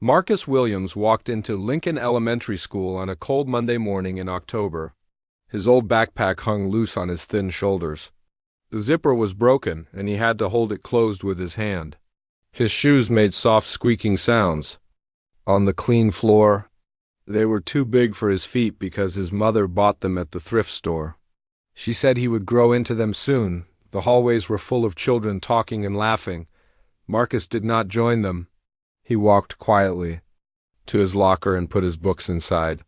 Marcus Williams walked into Lincoln Elementary School on a cold Monday morning in October. His old backpack hung loose on his thin shoulders. The zipper was broken, and he had to hold it closed with his hand. His shoes made soft squeaking sounds. On the clean floor, they were too big for his feet because his mother bought them at the thrift store. She said he would grow into them soon. The hallways were full of children talking and laughing. Marcus did not join them. He walked quietly to his locker and put his books inside.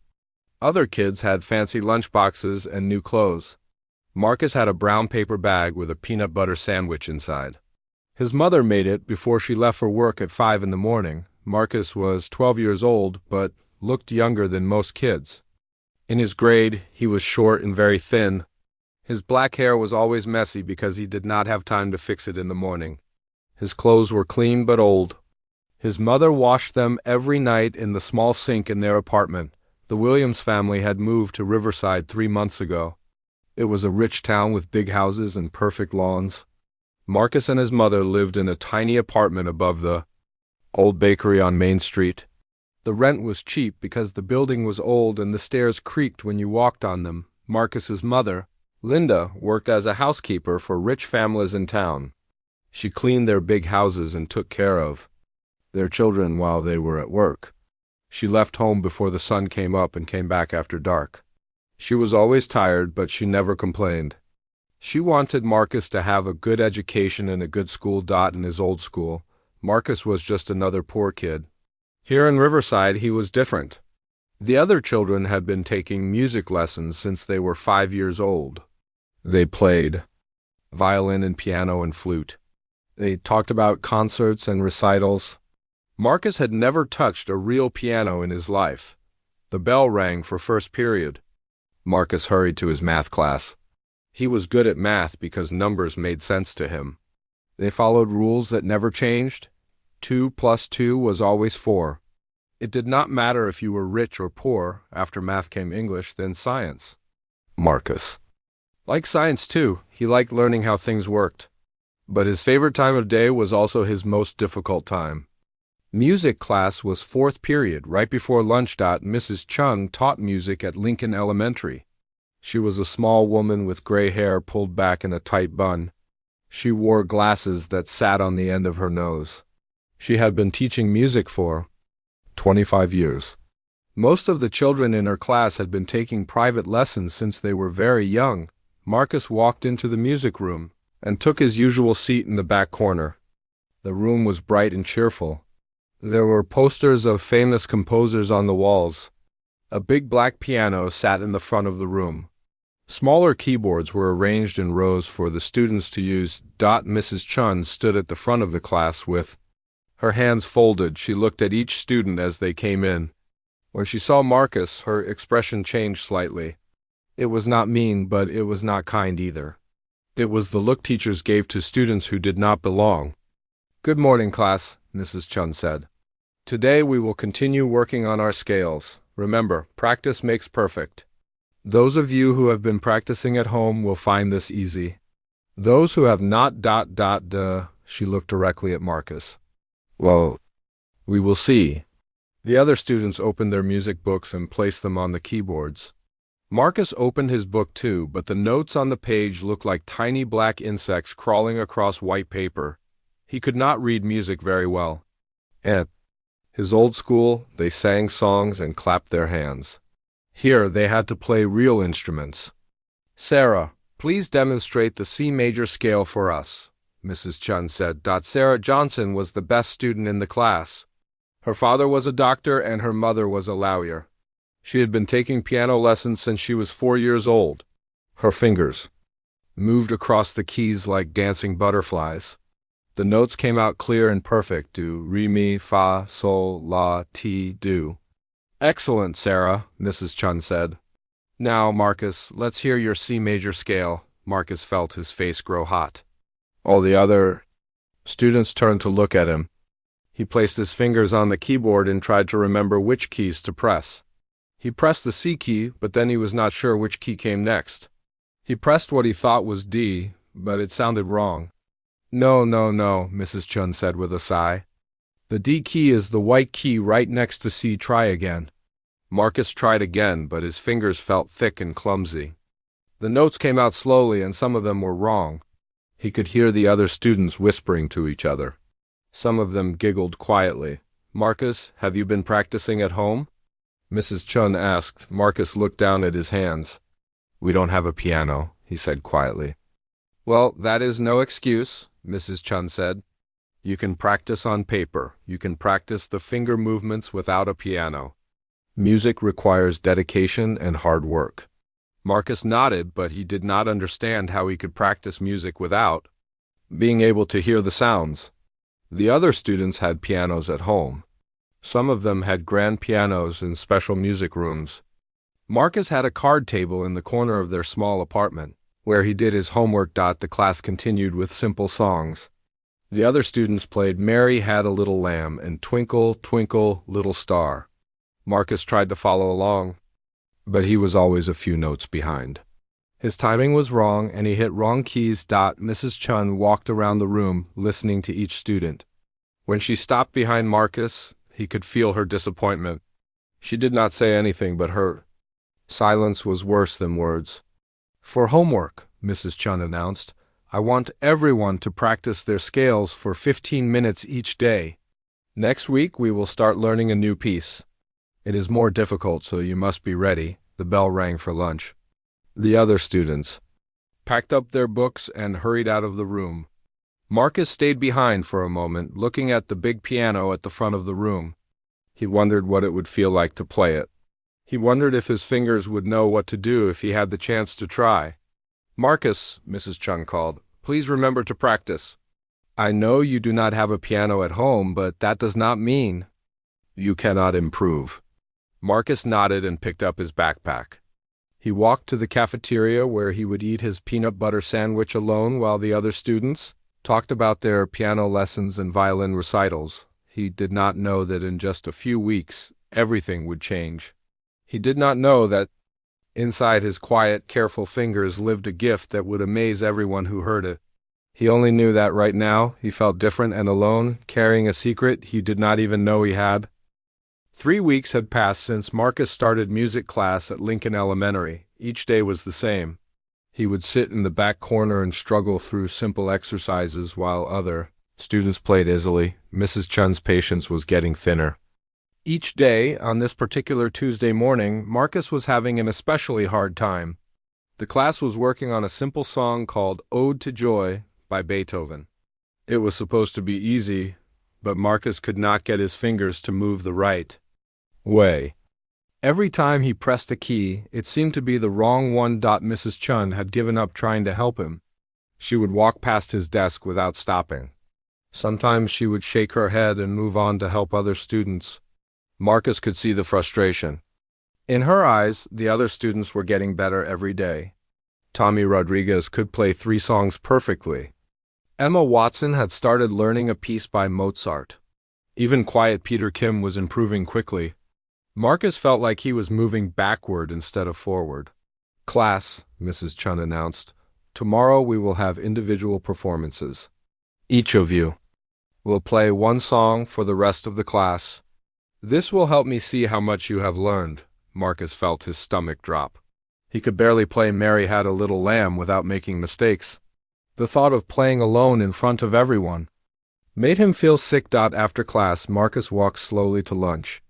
Other kids had fancy lunchboxes and new clothes. Marcus had a brown paper bag with a peanut butter sandwich inside. His mother made it before she left for work at 5 in the morning. Marcus was 12 years old, but looked younger than most kids. In his grade, he was short and very thin. His black hair was always messy because he did not have time to fix it in the morning. His clothes were clean but old. His mother washed them every night in the small sink in their apartment. The Williams family had moved to Riverside 3 months ago. It was a rich town with big houses and perfect lawns. Marcus and his mother lived in a tiny apartment above the old bakery on Main Street. The rent was cheap because the building was old and the stairs creaked when you walked on them. Marcus's mother, Linda, worked as a housekeeper for rich families in town. She cleaned their big houses and took care of their children while they were at work. She left home before the sun came up and came back after dark. She was always tired, but she never complained. She wanted Marcus to have a good education and a good school. In his old school, Marcus was just another poor kid. Here in Riverside, he was different. The other children had been taking music lessons since they were 5 years old. They played violin and piano and flute. They talked about concerts and recitals. Marcus had never touched a real piano in his life. The bell rang for first period. Marcus hurried to his math class. He was good at math because numbers made sense to him. They followed rules that never changed. 2 plus 2 was always 4. It did not matter if you were rich or poor. After math came English, then science. Marcus liked science too. He liked learning how things worked. But his favorite time of day was also his most difficult time. Music class was 4th period, right before lunch. Mrs. Chung taught music at Lincoln Elementary. She was a small woman with gray hair pulled back in a tight bun. She wore glasses that sat on the end of her nose. She had been teaching music for 25 years. Most of the children in her class had been taking private lessons since they were very young. Marcus walked into the music room and took his usual seat in the back corner. The room was bright and cheerful. There were posters of famous composers on the walls. A big black piano sat in the front of the room. Smaller keyboards were arranged in rows for the students to use. Mrs. Chun stood at the front of the class with her hands folded. She looked at each student as they came in. When she saw Marcus, her expression changed slightly. It was not mean, but it was not kind either. It was the look teachers gave to students who did not belong. "Good morning, class," Mrs. Chun said. "Today we will continue working on our scales. Remember, practice makes perfect. Those of you who have been practicing at home will find this easy. Those who have not. She looked directly at Marcus. "Well, we will see." The other students opened their music books and placed them on the keyboards. Marcus opened his book too, but the notes on the page looked like tiny black insects crawling across white paper. He could not read music very well. At his old school, they sang songs and clapped their hands. Here, they had to play real instruments. "Sarah, please demonstrate the C major scale for us," Mrs. Chun said. Sarah Johnson was the best student in the class. Her father was a doctor and her mother was a lawyer. She had been taking piano lessons since she was 4 years old. Her fingers moved across the keys like dancing butterflies. The notes came out clear and perfect. Do, re, mi, fa, sol, la, ti, do. "Excellent, Sarah," Mrs. Chun said. "Now, Marcus, let's hear your C major scale." Marcus felt his face grow hot. All the other students turned to look at him. He placed his fingers on the keyboard and tried to remember which keys to press. He pressed the C key, but then he was not sure which key came next. He pressed what he thought was D, but it sounded wrong. No, Mrs. Chun said with a sigh. The D key is the white key right next to C. Try again. Marcus tried again, but his fingers felt thick and clumsy. The notes came out slowly, and some of them were wrong. He could hear the other students whispering to each other. Some of them giggled quietly. "Marcus, have you been practicing at home?" Mrs. Chun asked. Marcus looked down at his hands. "We don't have a piano," he said quietly. "Well, that is no excuse," Mrs. Chun said. "You can practice on paper. You can practice the finger movements without a piano. Music requires dedication and hard work." Marcus nodded, but he did not understand how he could practice music without being able to hear the sounds. The other students had pianos at home. Some of them had grand pianos in special music rooms. Marcus had a card table in the corner of their small apartment, where he did his homework. The class continued with simple songs. The other students played "Mary Had a Little Lamb" and "Twinkle, Twinkle, Little Star." Marcus tried to follow along, but he was always a few notes behind. His timing was wrong, and he hit wrong keys. Mrs. Chun walked around the room, listening to each student. When she stopped behind Marcus, he could feel her disappointment. She did not say anything, but her silence was worse than words. "For homework," Mrs. Chun announced, "I want everyone to practice their scales for 15 minutes each day. Next week we will start learning a new piece. It is more difficult, so you must be ready." The bell rang for lunch. The other students packed up their books and hurried out of the room. Marcus stayed behind for a moment, looking at the big piano at the front of the room. He wondered what it would feel like to play it. He wondered if his fingers would know what to do if he had the chance to try. "Marcus," Mrs. Chun called, "please remember to practice. I know you do not have a piano at home, but that does not mean you cannot improve." Marcus nodded and picked up his backpack. He walked to the cafeteria where he would eat his peanut butter sandwich alone while the other students talked about their piano lessons and violin recitals. He did not know that in just a few weeks everything would change. He did not know that inside his quiet, careful fingers lived a gift that would amaze everyone who heard it. He only knew that right now he felt different and alone, carrying a secret he did not even know he had. 3 weeks had passed since Marcus started music class at Lincoln Elementary. Each day was the same. He would sit in the back corner and struggle through simple exercises while other students played easily. Mrs. Chun's patience was getting thinner. Each day, on this particular Tuesday morning, Marcus was having an especially hard time. The class was working on a simple song called "Ode to Joy" by Beethoven. It was supposed to be easy, but Marcus could not get his fingers to move the right way. Every time he pressed a key, it seemed to be the wrong one. Mrs. Chun had given up trying to help him. She would walk past his desk without stopping. Sometimes she would shake her head and move on to help other students. Marcus could see the frustration. In her eyes, the other students were getting better every day. Tommy Rodriguez could play 3 songs perfectly. Emma Watson had started learning a piece by Mozart. Even quiet Peter Kim was improving quickly. Marcus felt like he was moving backward instead of forward. "Class," Mrs. Chun announced, "tomorrow we will have individual performances. Each of you will play 1 song for the rest of the class. This will help me see how much you have learned." Marcus felt his stomach drop. He could barely play "Mary Had a Little Lamb" without making mistakes. The thought of playing alone in front of everyone made him feel sick. After class, Marcus walked slowly to lunch.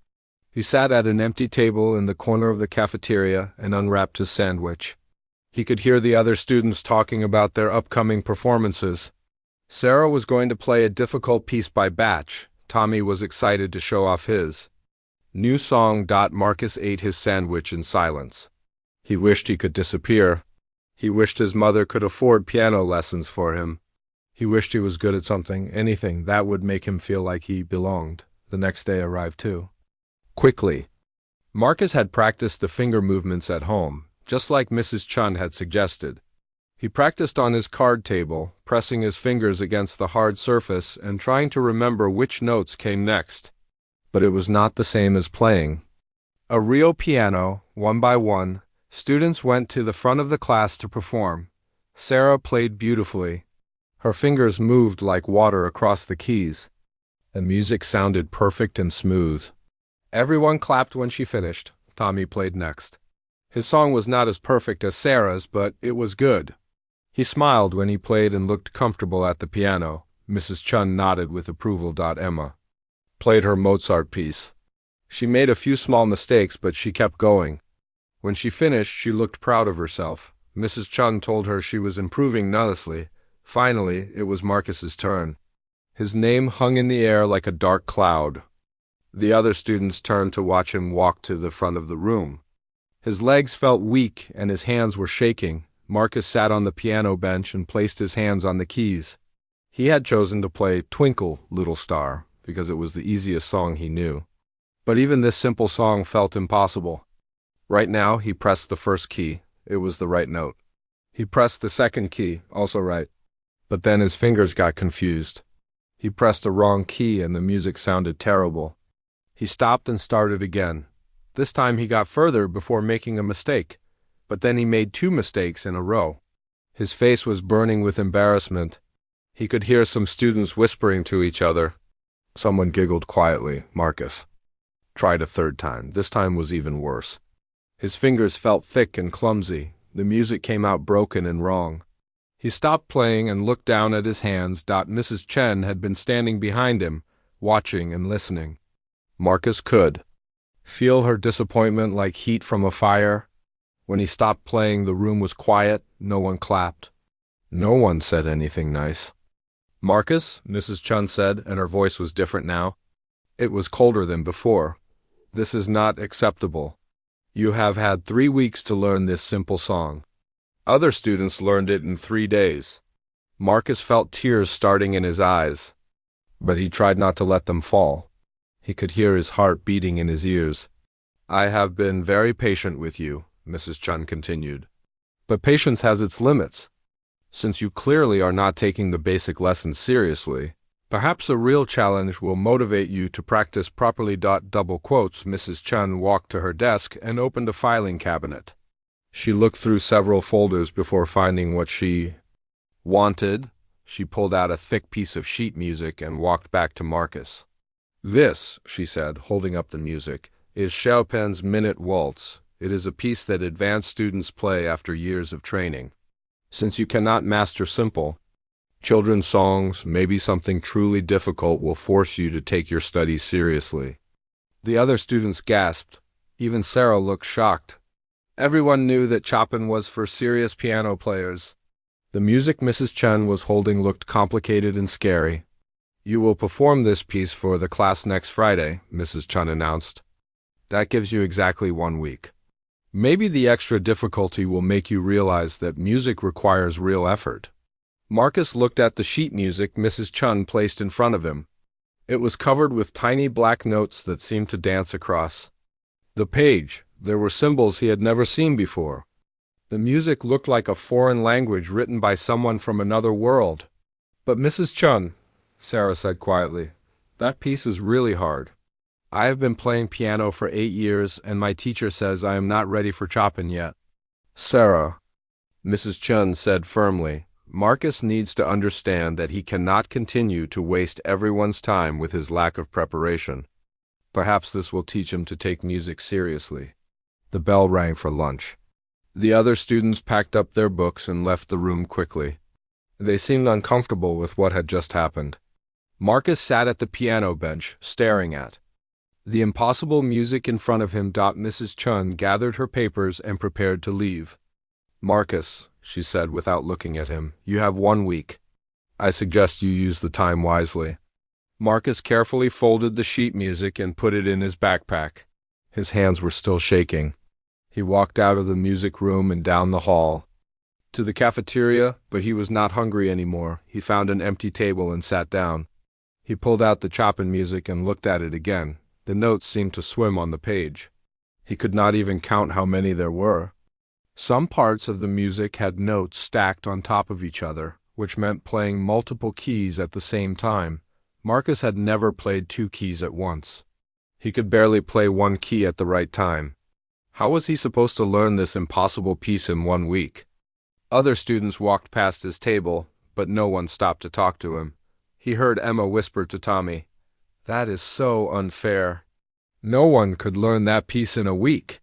He sat at an empty table in the corner of the cafeteria and unwrapped his sandwich. He could hear the other students talking about their upcoming performances. Sarah was going to play a difficult piece by Bach. Tommy was excited to show off his new song. Marcus ate his sandwich in silence. He wished he could disappear. He wished his mother could afford piano lessons for him. He wished he was good at something, anything that would make him feel like he belonged. The next day arrived too. Quickly. Marcus had practiced the finger movements at home, just like Mrs. Chun had suggested. He practiced on his card table, pressing his fingers against the hard surface and trying to remember which notes came next. But it was not the same as playing a real piano. 1 by 1, students went to the front of the class to perform. Sarah played beautifully. Her fingers moved like water across the keys. The music sounded perfect and smooth. Everyone clapped when she finished. Tommy played next. His song was not as perfect as Sarah's, but it was good. He smiled when he played and looked comfortable at the piano. Mrs. Chun nodded with approval. Emma played her Mozart piece. She made a few small mistakes, but she kept going. When she finished, she looked proud of herself. Mrs. Chun told her she was improving nicely. Finally, it was Marcus's turn. His name hung in the air like a dark cloud. The other students turned to watch him walk to the front of the room. His legs felt weak and his hands were shaking. Marcus sat on the piano bench and placed his hands on the keys. He had chosen to play Twinkle, Little Star, because it was the easiest song he knew. But even this simple song felt impossible. Right now, he pressed the first key. It was the right note. He pressed the second key, also right. But then his fingers got confused. He pressed the wrong key and the music sounded terrible. He stopped and started again. This time he got further before making a mistake. But then he made 2 mistakes in a row. His face was burning with embarrassment. He could hear some students whispering to each other. Someone giggled quietly. Marcus tried a third time. This time was even worse. His fingers felt thick and clumsy. The music came out broken and wrong. He stopped playing and looked down at his hands. Mrs. Chen had been standing behind him, watching and listening. Marcus could feel her disappointment like heat from a fire. When he stopped playing, the room was quiet. No one clapped. No one said anything nice. Marcus, Mrs. Chun said, and her voice was different now. It was colder than before. This is not acceptable. You have had 3 weeks to learn this simple song. Other students learned it in 3 days. Marcus felt tears starting in his eyes, but he tried not to let them fall. He could hear his heart beating in his ears. I have been very patient with you, Mrs. Chun continued. But patience has its limits. Since you clearly are not taking the basic lessons seriously, perhaps a real challenge will motivate you to practice properly. Double quotes. Mrs. Chun walked to her desk and opened a filing cabinet. She looked through several folders before finding what she wanted. She pulled out a thick piece of sheet music and walked back to Marcus. This, she said, holding up the music, is Chopin's Minute Waltz. It is a piece that advanced students play after years of training. Since you cannot master simple children's songs, maybe something truly difficult will force you to take your studies seriously. The other students gasped. Even Sarah looked shocked. Everyone knew that Chopin was for serious piano players. The music Mrs. Chen was holding looked complicated and scary. You will perform this piece for the class next Friday, Mrs. Chen announced. That gives you exactly 1 week. Maybe the extra difficulty will make you realize that music requires real effort. Marcus looked at the sheet music Mrs. Chun placed in front of him. It was covered with tiny black notes that seemed to dance across the page. There were symbols he had never seen before. The music looked like a foreign language written by someone from another world. But Mrs. Chun, Sarah said quietly, that piece is really hard. I have been playing piano for 8 years, and my teacher says I am not ready for Chopin yet. Sarah, Mrs. Chun said firmly, Marcus needs to understand that he cannot continue to waste everyone's time with his lack of preparation. Perhaps this will teach him to take music seriously. The bell rang for lunch. The other students packed up their books and left the room quickly. They seemed uncomfortable with what had just happened. Marcus sat at the piano bench, staring at the impossible music in front of him. Mrs. Chun gathered her papers and prepared to leave. Marcus, she said without looking at him, you have 1 week. I suggest you use the time wisely. Marcus carefully folded the sheet music and put it in his backpack. His hands were still shaking. He walked out of the music room and down the hall to the cafeteria, but he was not hungry anymore. He found an empty table and sat down. He pulled out the Chopin music and looked at it again. The notes seemed to swim on the page. He could not even count how many there were. Some parts of the music had notes stacked on top of each other, which meant playing multiple keys at the same time. Marcus had never played 2 keys at once. He could barely play 1 key at the right time. How was he supposed to learn this impossible piece in 1 week? Other students walked past his table, but no one stopped to talk to him. He heard Emma whisper to Tommy, That is so unfair. No one could learn that piece in a week.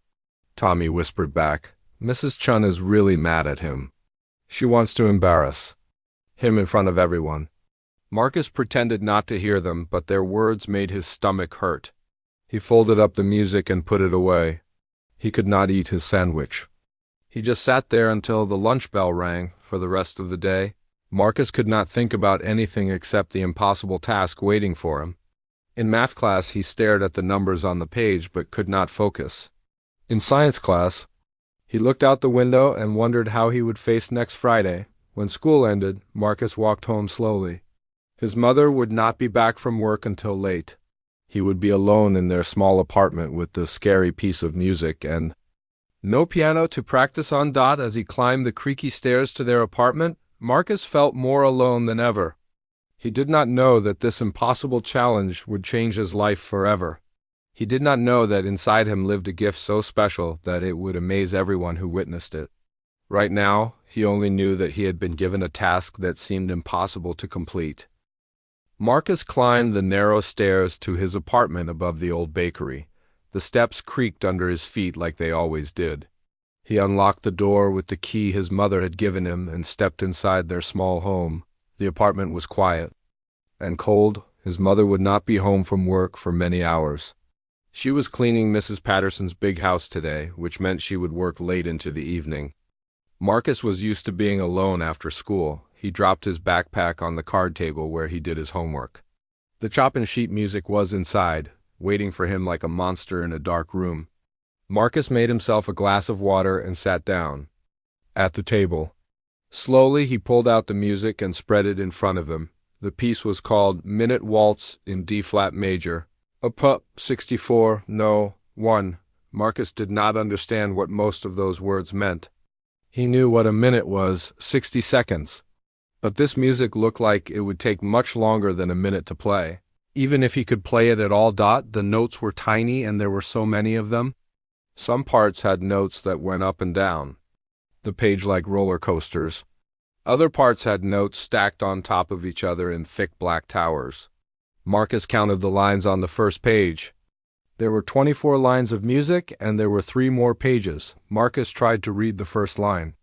Tommy whispered back. Mrs. Chun is really mad at him. She wants to embarrass him in front of everyone. Marcus pretended not to hear them, but their words made his stomach hurt. He folded up the music and put it away. He could not eat his sandwich. He just sat there until the lunch bell rang for the rest of the day. Marcus could not think about anything except the impossible task waiting for him. In math class, he stared at the numbers on the page but could not focus. In science class, he looked out the window and wondered how he would face next Friday. When school ended, Marcus walked home slowly. His mother would not be back from work until late. He would be alone in their small apartment with the scary piece of music and no piano to practice on. As he climbed the creaky stairs to their apartment, Marcus felt more alone than ever. He did not know that this impossible challenge would change his life forever. He did not know that inside him lived a gift so special that it would amaze everyone who witnessed it. Right now, he only knew that he had been given a task that seemed impossible to complete. Marcus climbed the narrow stairs to his apartment above the old bakery. The steps creaked under his feet like they always did. He unlocked the door with the key his mother had given him and stepped inside their small home. The apartment was quiet and cold. His mother would not be home from work for many hours. She was cleaning Mrs. Patterson's big house today, which meant she would work late into the evening. Marcus was used to being alone after school. He dropped his backpack on the card table where he did his homework. The chop and sheet music was inside, waiting for him like a monster in a dark room. Marcus made himself a glass of water and sat down at the table. Slowly he pulled out the music and spread it in front of him. The piece was called Minute Waltz in D-flat major. Op. 64, no. 1. Marcus did not understand what most of those words meant. He knew what a minute was, 60 seconds. But this music looked like it would take much longer than a minute to play. Even if he could play it at all. The notes were tiny and there were so many of them. Some parts had notes that went up and down the page like roller coasters. Other parts had notes stacked on top of each other in thick black towers. Marcus counted the lines on the first page. There were 24 lines of music and there were 3 more pages. Marcus tried to read the first line.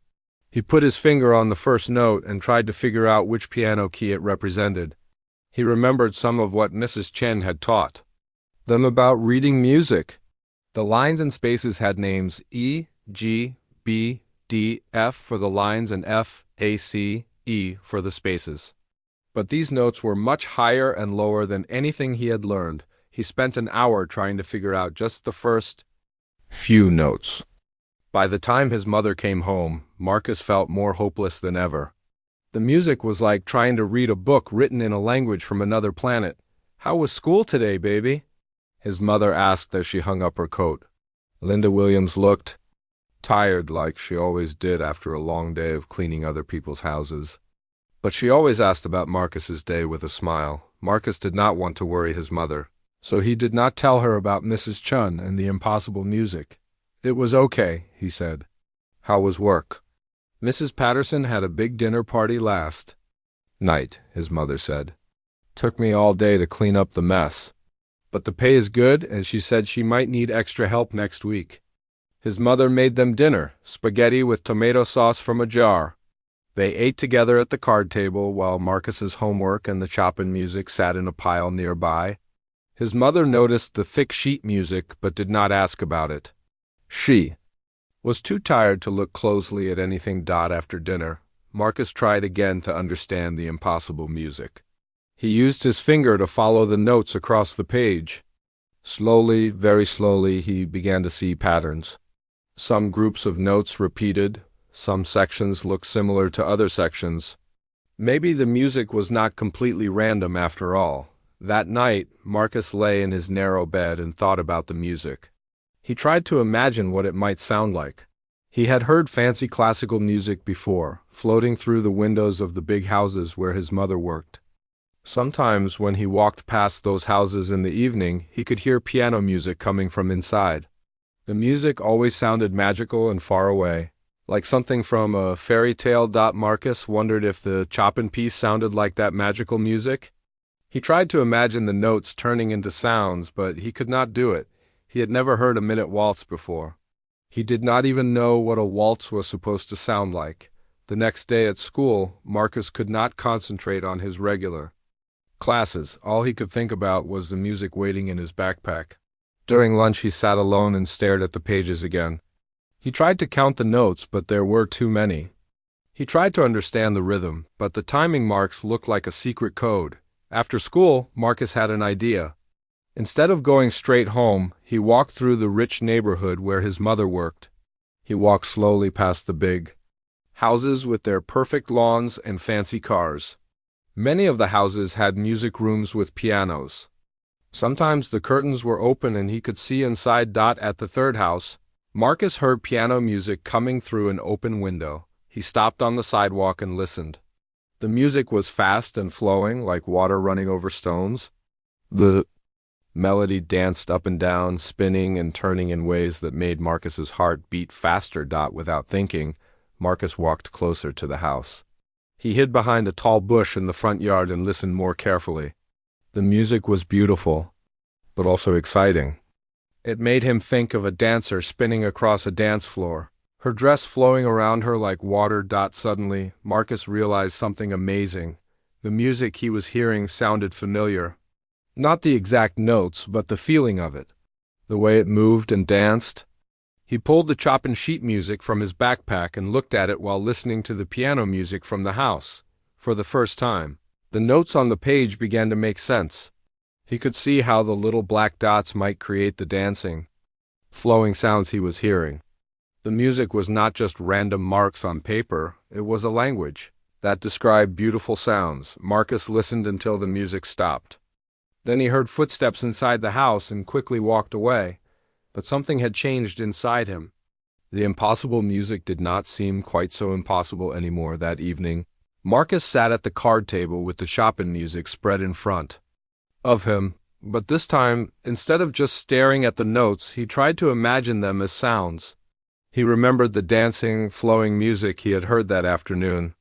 He put his finger on the first note and tried to figure out which piano key it represented. He remembered some of what Mrs. Chen had taught them about reading music. The lines and spaces had names E, G, B, D, F for the lines and F, A, C, E for the spaces. But these notes were much higher and lower than anything he had learned. He spent an hour trying to figure out just the first few notes. By the time his mother came home, Marcus felt more hopeless than ever. The music was like trying to read a book written in a language from another planet. "How was school today, baby?" his mother asked as she hung up her coat. Linda Williams looked tired like she always did after a long day of cleaning other people's houses. But she always asked about Marcus's day with a smile. Marcus did not want to worry his mother, so he did not tell her about Mrs. Chun and the impossible music. "It was okay," he said. "How was work?" "Mrs. Patterson had a big dinner party last night," his mother said. "Took me all day to clean up the mess. But the pay is good, and she said she might need extra help next week." His mother made them dinner, spaghetti with tomato sauce from a jar. They ate together at the card table while Marcus's homework and the chopin music sat in a pile nearby. His mother noticed the thick sheet music but did not ask about it. She was too tired to look closely at anything. After dinner, Marcus tried again to understand the impossible music. He used his finger to follow the notes across the page. Slowly, very slowly, he began to see patterns. Some groups of notes repeated. Some sections looked similar to other sections. Maybe the music was not completely random after all. That night, Marcus lay in his narrow bed and thought about the music. He tried to imagine what it might sound like. He had heard fancy classical music before, floating through the windows of the big houses where his mother worked. Sometimes when he walked past those houses in the evening, he could hear piano music coming from inside. The music always sounded magical and far away, like something from a fairy tale. Marcus wondered if the chopin piece sounded like that magical music. He tried to imagine the notes turning into sounds, but he could not do it. He had never heard a minute waltz before. He did not even know what a waltz was supposed to sound like. The next day at school, Marcus could not concentrate on his regular classes. All he could think about was the music waiting in his backpack. During lunch, he sat alone and stared at the pages again. He tried to count the notes, but there were too many. He tried to understand the rhythm, but the timing marks looked like a secret code. After school, Marcus had an idea. Instead of going straight home, he walked through the rich neighborhood where his mother worked. He walked slowly past the big houses with their perfect lawns and fancy cars. Many of the houses had music rooms with pianos. Sometimes the curtains were open and he could see inside. At the third house, Marcus heard piano music coming through an open window. He stopped on the sidewalk and listened. The music was fast and flowing, like water running over stones. The melody danced up and down, spinning and turning in ways that made Marcus's heart beat faster. Without thinking, Marcus walked closer to the house. He hid behind a tall bush in the front yard and listened more carefully. The music was beautiful, but also exciting. It made him think of a dancer spinning across a dance floor, her dress flowing around her like water. Suddenly, Marcus realized something amazing. The music he was hearing sounded familiar. Not the exact notes, but the feeling of it. The way it moved and danced. He pulled the chop and sheet music from his backpack and looked at it while listening to the piano music from the house. For the first time, the notes on the page began to make sense. He could see how the little black dots might create the dancing, flowing sounds he was hearing. The music was not just random marks on paper, it was a language that described beautiful sounds. Marcus listened until the music stopped. Then he heard footsteps inside the house and quickly walked away. But something had changed inside him. The impossible music did not seem quite so impossible anymore that evening. Marcus sat at the card table with the Chopin music spread in front of him, but this time, instead of just staring at the notes, he tried to imagine them as sounds. He remembered the dancing, flowing music he had heard that afternoon.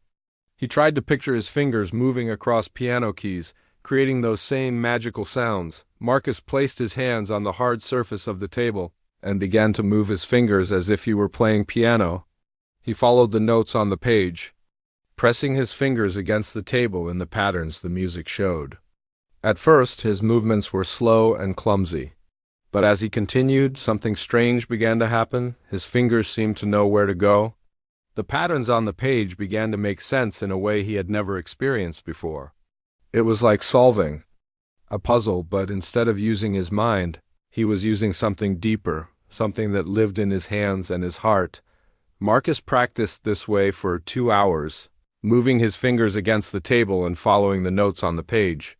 He tried to picture his fingers moving across piano keys, creating those same magical sounds. Marcus placed his hands on the hard surface of the table and began to move his fingers as if he were playing piano. He followed the notes on the page, pressing his fingers against the table in the patterns the music showed. At first, his movements were slow and clumsy. But as he continued, something strange began to happen. His fingers seemed to know where to go. The patterns on the page began to make sense in a way he had never experienced before. It was like solving a puzzle, but instead of using his mind, he was using something deeper, something that lived in his hands and his heart. Marcus practiced this way for 2 hours, moving his fingers against the table and following the notes on the page.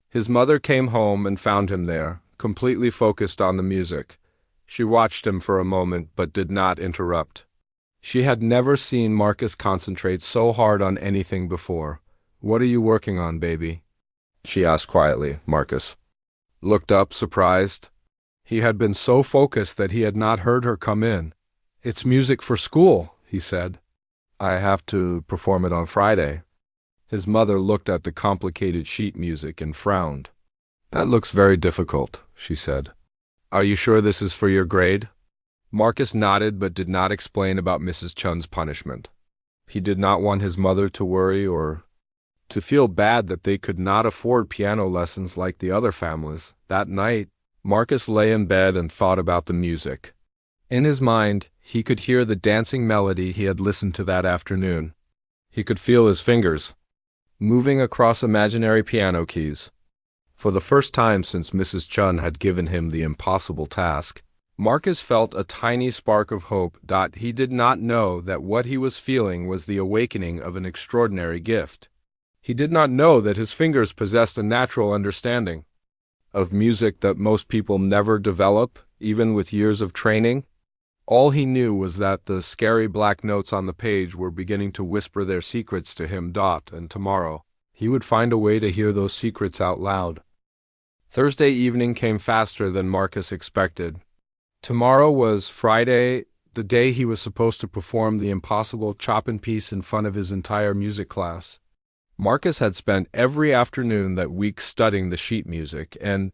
His mother came home and found him there, completely focused on the music. She watched him for a moment, but did not interrupt. She had never seen Marcus concentrate so hard on anything before. "What are you working on, baby?" she asked quietly. Marcus looked up, surprised. He had been so focused that he had not heard her come in. "It's music for school," he said. "I have to perform it on Friday." His mother looked at the complicated sheet music and frowned. "That looks very difficult," she said. "Are you sure this is for your grade?" Marcus nodded but did not explain about Mrs. Chun's punishment. He did not want his mother to worry or to feel bad that they could not afford piano lessons like the other families. That night, Marcus lay in bed and thought about the music. In his mind, he could hear the dancing melody he had listened to that afternoon. He could feel his fingers moving across imaginary piano keys. For the first time since Mrs. Chun had given him the impossible task, Marcus felt a tiny spark of hope. He did not know that what he was feeling was the awakening of an extraordinary gift. He did not know that his fingers possessed a natural understanding of music that most people never develop, even with years of training. All he knew was that the scary black notes on the page were beginning to whisper their secrets to him. And tomorrow, he would find a way to hear those secrets out loud. Thursday evening came faster than Marcus expected. Tomorrow was Friday, the day he was supposed to perform the impossible Chopin piece in front of his entire music class. Marcus had spent every afternoon that week studying the sheet music and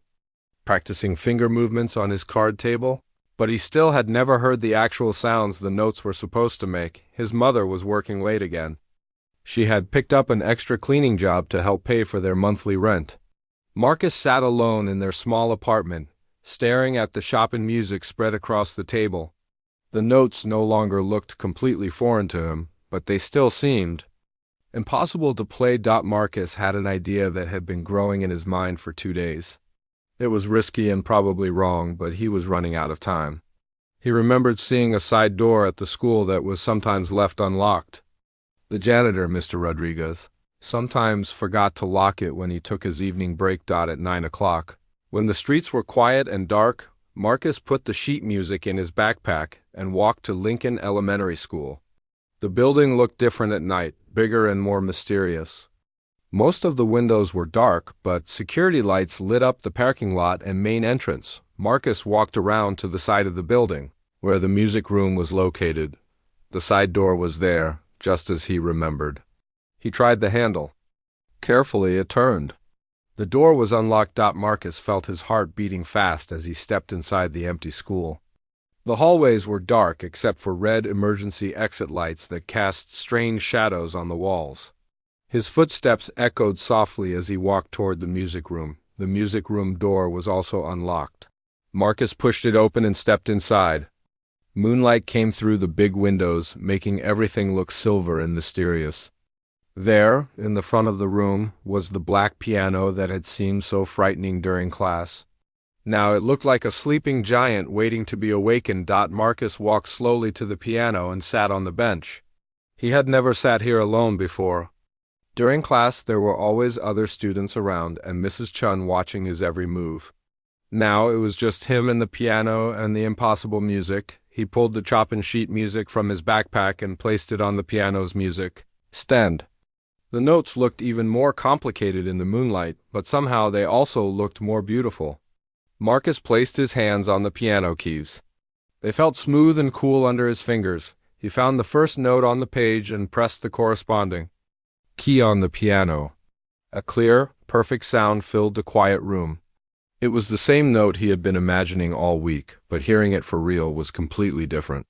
practicing finger movements on his card table, but he still had never heard the actual sounds the notes were supposed to make. His mother was working late again. She had picked up an extra cleaning job to help pay for their monthly rent. Marcus sat alone in their small apartment, staring at the Chopin music spread across the table. The notes no longer looked completely foreign to him, but they still seemed impossible to play. Marcus had an idea that had been growing in his mind for 2 days. It was risky and probably wrong, but he was running out of time. He remembered seeing a side door at the school that was sometimes left unlocked. The janitor, Mr. Rodriguez, sometimes forgot to lock it when he took his evening break. At 9 o'clock. When the streets were quiet and dark, Marcus put the sheet music in his backpack and walked to Lincoln Elementary School. The building looked different at night, bigger and more mysterious. Most of the windows were dark, but security lights lit up the parking lot and main entrance. Marcus walked around to the side of the building, where the music room was located. The side door was there, just as he remembered. He tried the handle. Carefully, it turned. The door was unlocked. Marcus felt his heart beating fast as he stepped inside the empty school. The hallways were dark except for red emergency exit lights that cast strange shadows on the walls. His footsteps echoed softly as he walked toward the music room. The music room door was also unlocked. Marcus pushed it open and stepped inside. Moonlight came through the big windows, making everything look silver and mysterious. There, in the front of the room, was the black piano that had seemed so frightening during class. Now it looked like a sleeping giant waiting to be awakened. Marcus walked slowly to the piano and sat on the bench. He had never sat here alone before. During class there were always other students around and Mrs. Chun watching his every move. Now it was just him and the piano and the impossible music. He pulled the Chopin sheet music from his backpack and placed it on the piano's music stand. The notes looked even more complicated in the moonlight, but somehow they also looked more beautiful. Marcus placed his hands on the piano keys. They felt smooth and cool under his fingers. He found the first note on the page and pressed the corresponding key on the piano. A clear, perfect sound filled the quiet room. It was the same note he had been imagining all week, but hearing it for real was completely different.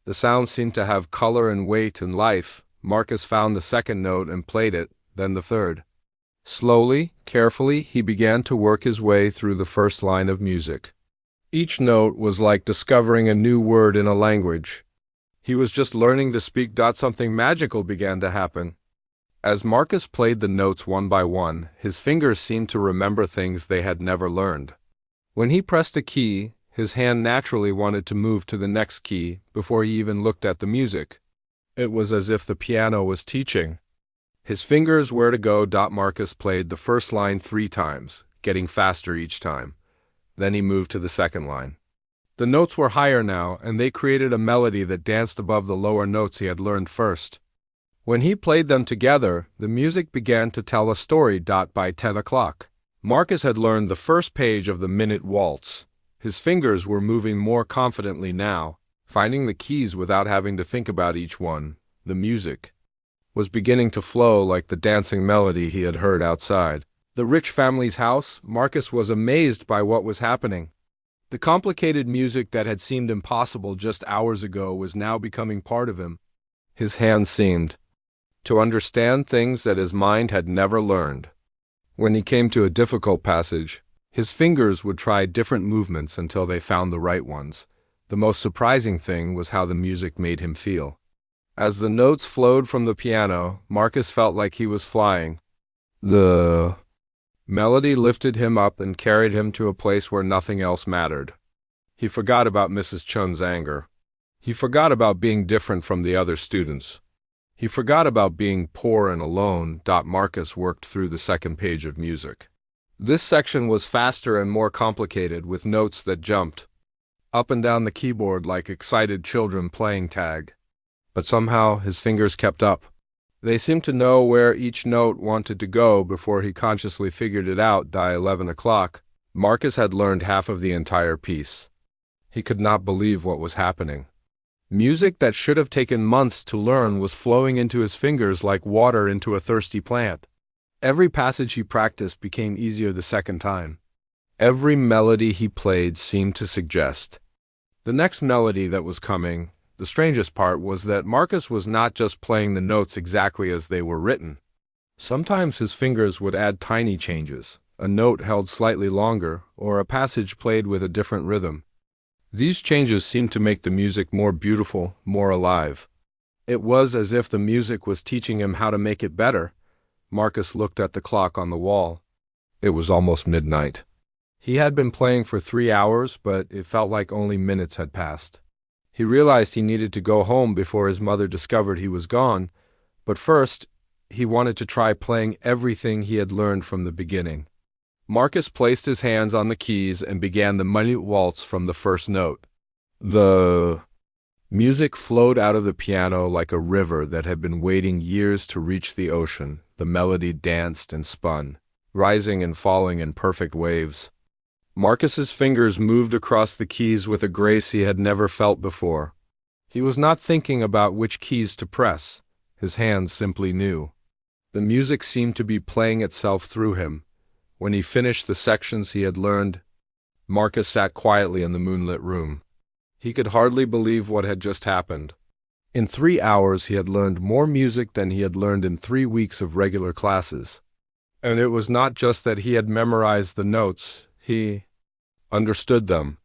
The sound seemed to have color and weight and life. Marcus found the second note and played it, then the third. Slowly, carefully, he began to work his way through the first line of music. Each note was like discovering a new word in a language. He was just learning to speak. Something magical began to happen. As Marcus played the notes one by one, his fingers seemed to remember things they had never learned. When he pressed a key, his hand naturally wanted to move to the next key before he even looked at the music. It was as if the piano was teaching his fingers where to go. Marcus played the first line 3 times, getting faster each time. Then he moved to the second line. The notes were higher now, and they created a melody that danced above the lower notes he had learned first. When he played them together, the music began to tell a story. By 10 o'clock. Marcus had learned the first page of the Minute Waltz. His fingers were moving more confidently now, finding the keys without having to think about each one. The music was beginning to flow like the dancing melody he had heard outside. The rich family's house. Marcus was amazed by what was happening. The complicated music that had seemed impossible just hours ago was now becoming part of him. His hands seemed to understand things that his mind had never learned. When he came to a difficult passage, his fingers would try different movements until they found the right ones. The most surprising thing was how the music made him feel. As the notes flowed from the piano, Marcus felt like he was flying. The melody lifted him up and carried him to a place where nothing else mattered. He forgot about Mrs. Chun's anger. He forgot about being different from the other students. He forgot about being poor and alone. Marcus worked through the second page of music. This section was faster and more complicated, with notes that jumped up and down the keyboard like excited children playing tag. But somehow his fingers kept up. They seemed to know where each note wanted to go before he consciously figured it out. 11 o'clock. Marcus had learned half of the entire piece. He could not believe what was happening. Music that should have taken months to learn was flowing into his fingers like water into a thirsty plant. Every passage he practiced became easier the second time. Every melody he played seemed to suggest. The next melody that was coming, the strangest part was that Marcus was not just playing the notes exactly as they were written. Sometimes his fingers would add tiny changes, a note held slightly longer, or a passage played with a different rhythm. These changes seemed to make the music more beautiful, more alive. It was as if the music was teaching him how to make it better. Marcus looked at the clock on the wall. It was almost midnight. He had been playing for 3 hours, but it felt like only minutes had passed. He realized he needed to go home before his mother discovered he was gone, but first, he wanted to try playing everything he had learned from the beginning. Marcus placed his hands on the keys and began the minute waltz from the first note. The music flowed out of the piano like a river that had been waiting years to reach the ocean. The melody danced and spun, rising and falling in perfect waves. Marcus's fingers moved across the keys with a grace he had never felt before. He was not thinking about which keys to press. His hands simply knew. The music seemed to be playing itself through him. When he finished the sections he had learned, Marcus sat quietly in the moonlit room. He could hardly believe what had just happened. In 3 hours he had learned more music than he had learned in 3 weeks of regular classes. And it was not just that he had memorized the notes, he understood them.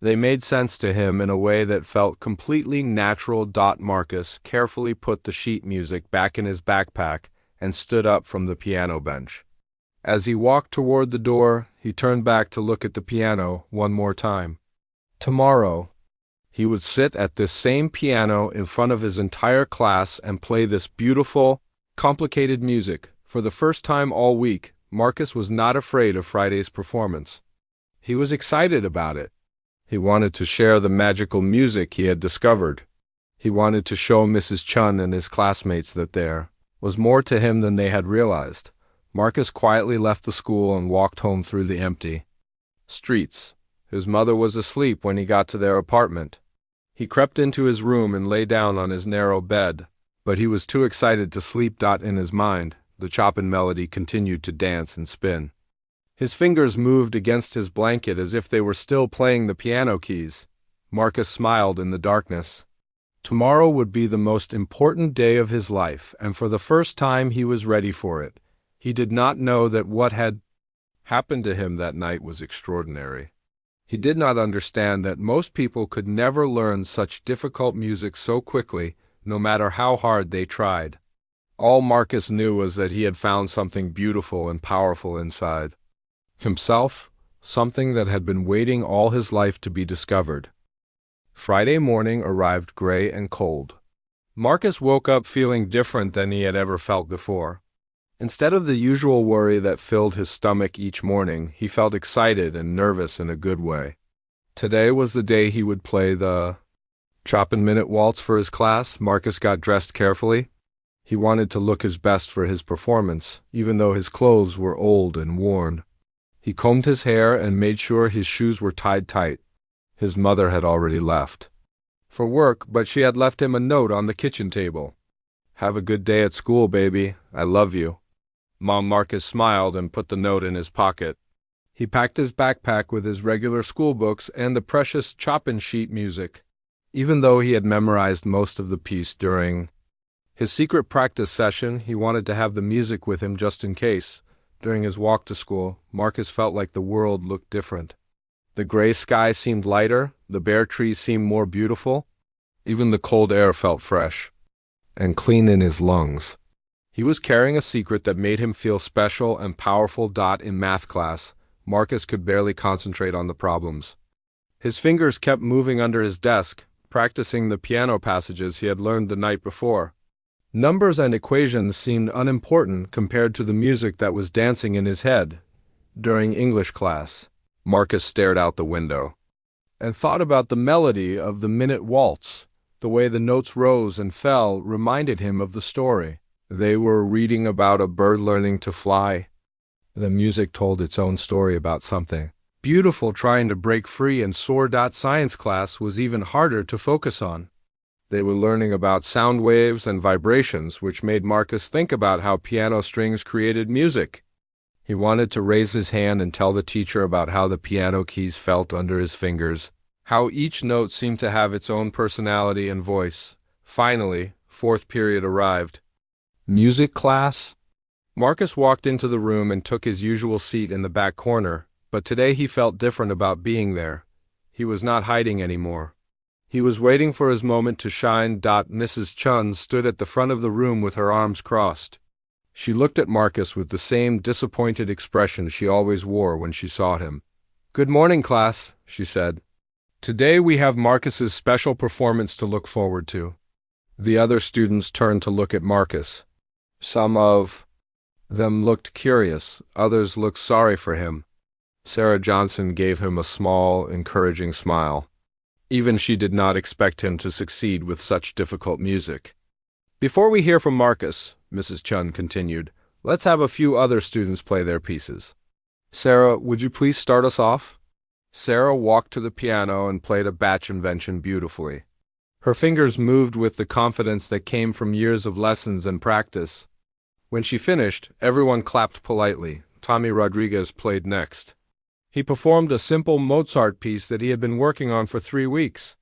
They made sense to him in a way that felt completely natural. Marcus carefully put the sheet music back in his backpack and stood up from the piano bench. As he walked toward the door, he turned back to look at the piano one more time. Tomorrow, he would sit at this same piano in front of his entire class and play this beautiful, complicated music. For the first time all week, Marcus was not afraid of Friday's performance. He was excited about it. He wanted to share the magical music he had discovered. He wanted to show Mrs. Chun and his classmates that there was more to him than they had realized. Marcus quietly left the school and walked home through the empty streets. His mother was asleep when he got to their apartment. He crept into his room and lay down on his narrow bed, but he was too excited to sleep. In his mind, the Chopin melody continued to dance and spin. His fingers moved against his blanket as if they were still playing the piano keys. Marcus smiled in the darkness. Tomorrow would be the most important day of his life, and for the first time he was ready for it. He did not know that what had happened to him that night was extraordinary. He did not understand that most people could never learn such difficult music so quickly, no matter how hard they tried. All Marcus knew was that he had found something beautiful and powerful inside himself, something that had been waiting all his life to be discovered. Friday morning arrived gray and cold. Marcus woke up feeling different than he had ever felt before. Instead of the usual worry that filled his stomach each morning, he felt excited and nervous in a good way. Today was the day he would play the Chopin Minute Waltz for his class. Marcus got dressed carefully. He wanted to look his best for his performance, even though his clothes were old and worn. He combed his hair and made sure his shoes were tied tight. His mother had already left for work, but she had left him a note on the kitchen table. "Have a good day at school, baby. I love you." Mom. Marcus smiled and put the note in his pocket. He packed his backpack with his regular school books and the precious Chopin sheet music. Even though he had memorized most of the piece during his secret practice session, he wanted to have the music with him just in case. During his walk to school, Marcus felt like the world looked different. The gray sky seemed lighter, the bare trees seemed more beautiful. Even the cold air felt fresh and clean in his lungs. He was carrying a secret that made him feel special and powerful. In math class, Marcus could barely concentrate on the problems. His fingers kept moving under his desk, practicing the piano passages he had learned the night before. Numbers and equations seemed unimportant compared to the music that was dancing in his head. During English class, Marcus stared out the window and thought about the melody of the Minute Waltz. The way the notes rose and fell reminded him of the story. They were reading about a bird learning to fly. The music told its own story about something beautiful trying to break free and soar. Science class was even harder to focus on. They were learning about sound waves and vibrations, which made Marcus think about how piano strings created music. He wanted to raise his hand and tell the teacher about how the piano keys felt under his fingers, how each note seemed to have its own personality and voice. Finally, fourth period arrived. Music class? Marcus walked into the room and took his usual seat in the back corner, but today he felt different about being there. He was not hiding anymore. He was waiting for his moment to shine. Mrs. Chun stood at the front of the room with her arms crossed. She looked at Marcus with the same disappointed expression she always wore when she saw him. "Good morning, class," she said. "Today we have Marcus's special performance to look forward to." The other students turned to look at Marcus. Some of them looked curious, others looked sorry for him. Sarah Johnson gave him a small, encouraging smile. Even she did not expect him to succeed with such difficult music. "Before we hear from Marcus," Mrs. Chun continued, "let's have a few other students play their pieces. Sarah, would you please start us off?" Sarah walked to the piano and played a Bach invention beautifully. Her fingers moved with the confidence that came from years of lessons and practice. When she finished, everyone clapped politely. Tommy Rodriguez played next. He performed a simple Mozart piece that he had been working on for 3 weeks.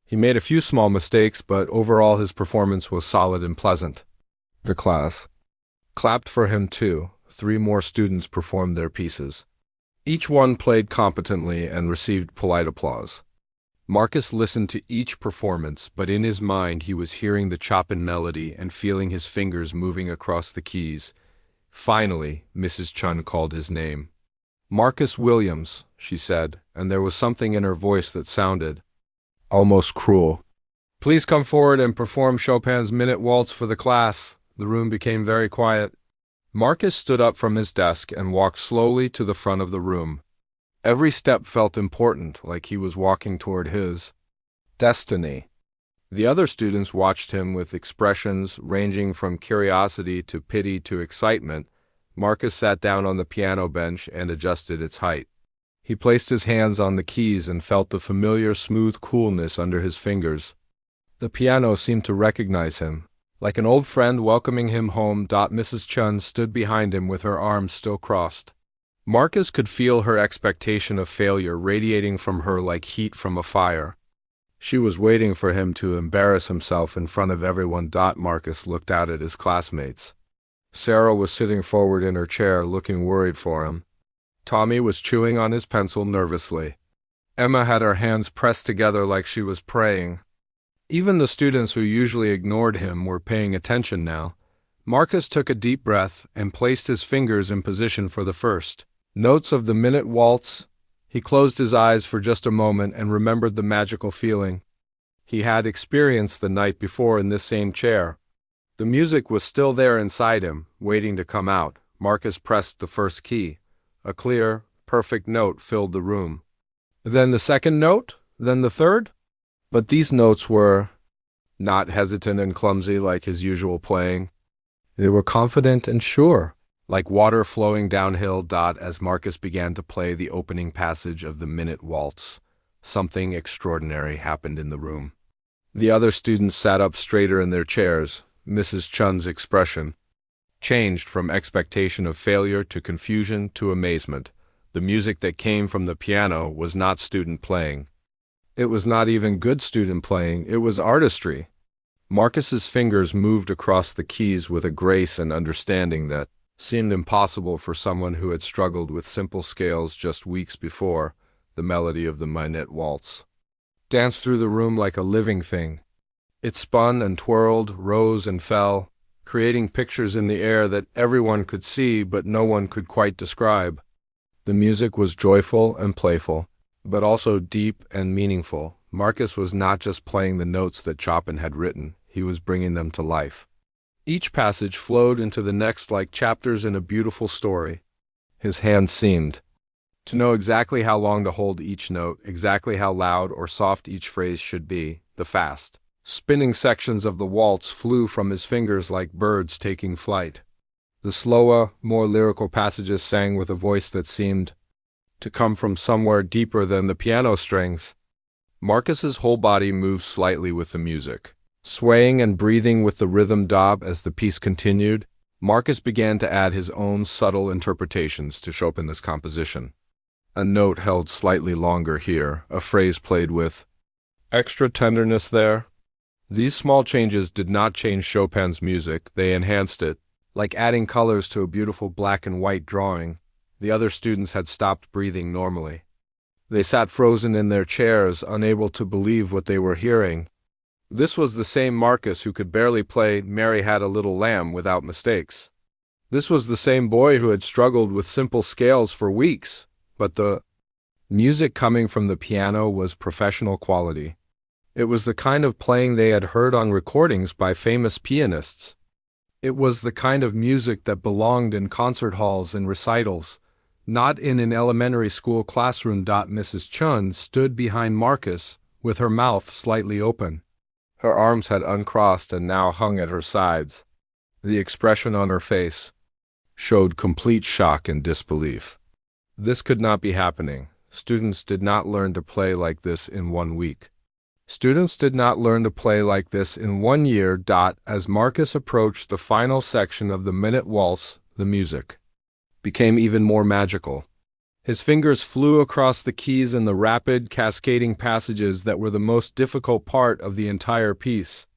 He made a few small mistakes, but overall his performance was solid and pleasant. The class clapped for him too. 3 more students performed their pieces. Each one played competently and received polite applause. Marcus listened to each performance, but in his mind he was hearing the Chopin melody and feeling his fingers moving across the keys. Finally, Mrs. Chun called his name. "Marcus Williams," she said, and there was something in her voice that sounded almost cruel. "Please come forward and perform Chopin's Minute Waltz for the class." The room became very quiet. Marcus stood up from his desk and walked slowly to the front of the room. Every step felt important, like he was walking toward his destiny. The other students watched him with expressions ranging from curiosity to pity to excitement. Marcus sat down on the piano bench and adjusted its height. He placed his hands on the keys and felt the familiar smooth coolness under his fingers. The piano seemed to recognize him, like an old friend welcoming him home. Mrs. Chun stood behind him with her arms still crossed. Marcus could feel her expectation of failure radiating from her like heat from a fire. She was waiting for him to embarrass himself in front of everyone. Marcus looked out at his classmates. Sarah was sitting forward in her chair, looking worried for him. Tommy was chewing on his pencil nervously. Emma had her hands pressed together like she was praying. Even the students who usually ignored him were paying attention now. Marcus took a deep breath and placed his fingers in position for the first notes of the Minute Waltz. He closed his eyes for just a moment and remembered the magical feeling he had experienced the night before in this same chair. The music was still there inside him, waiting to come out. Marcus pressed the first key. A clear, perfect note filled the room. Then the second note, then the third. But these notes were not hesitant and clumsy like his usual playing. They were confident and sure, like water flowing downhill. As Marcus began to play the opening passage of the Minute Waltz, something extraordinary happened in the room. The other students sat up straighter in their chairs. Mrs. Chun's expression changed from expectation of failure to confusion to amazement. The music that came from the piano was not student playing. It was not even good student playing, it was artistry. Marcus's fingers moved across the keys with a grace and understanding that seemed impossible for someone who had struggled with simple scales just weeks before. The melody of the Minute Waltz danced through the room like a living thing. It spun and twirled, rose and fell, creating pictures in the air that everyone could see but no one could quite describe. The music was joyful and playful, but also deep and meaningful. Marcus was not just playing the notes that Chopin had written, he was bringing them to life. Each passage flowed into the next like chapters in a beautiful story. His hands seemed to know exactly how long to hold each note, exactly how loud or soft each phrase should be. The fast, spinning sections of the waltz flew from his fingers like birds taking flight. The slower, more lyrical passages sang with a voice that seemed to come from somewhere deeper than the piano strings. Marcus's whole body moved slightly with the music. Swaying and breathing with the rhythm dop as the piece continued, Marcus began to add his own subtle interpretations to Chopin's composition. A note held slightly longer here, a phrase played with extra tenderness there. These small changes did not change Chopin's music, they enhanced it. Like adding colors to a beautiful black and white drawing, the other students had stopped breathing normally. They sat frozen in their chairs, unable to believe what they were hearing. This was the same Marcus who could barely play "Mary Had a Little Lamb" without mistakes. This was the same boy who had struggled with simple scales for weeks, but the music coming from the piano was professional quality. It was the kind of playing they had heard on recordings by famous pianists. It was the kind of music that belonged in concert halls and recitals, not in an elementary school classroom. Mrs. Chun stood behind Marcus, with her mouth slightly open. Her arms had uncrossed and now hung at her sides. The expression on her face showed complete shock and disbelief. This could not be happening. Students did not learn to play like this in 1 week. Students did not learn to play like this in 1 year. As Marcus approached the final section of the Minute Waltz, the music became even more magical. His fingers flew across the keys in the rapid, cascading passages that were the most difficult part of the entire piece.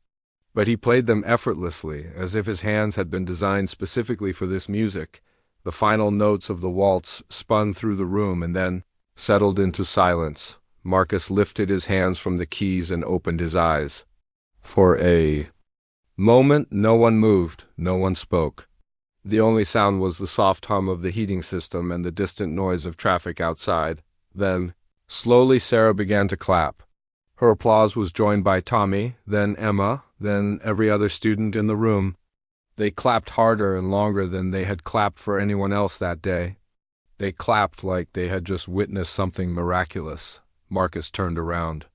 But he played them effortlessly, as if his hands had been designed specifically for this music. The final notes of the waltz spun through the room and then settled into silence. Marcus lifted his hands from the keys and opened his eyes. For a moment, no one moved, no one spoke. The only sound was the soft hum of the heating system and the distant noise of traffic outside. Then, slowly Sarah began to clap. Her applause was joined by Tommy, then Emma, then every other student in the room. They clapped harder and longer than they had clapped for anyone else that day. They clapped like they had just witnessed something miraculous. Marcus turned around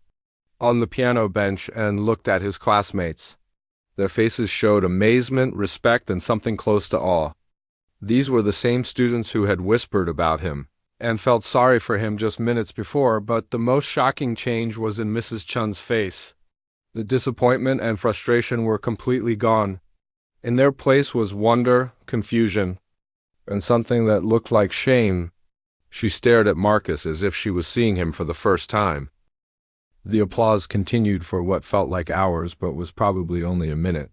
on the piano bench and looked at his classmates. Their faces showed amazement, respect, and something close to awe. These were the same students who had whispered about him and felt sorry for him just minutes before, but the most shocking change was in Mrs. Chun's face. The disappointment and frustration were completely gone. In their place was wonder, confusion, and something that looked like shame. She stared at Marcus as if she was seeing him for the first time. The applause continued for what felt like hours, but was probably only a minute.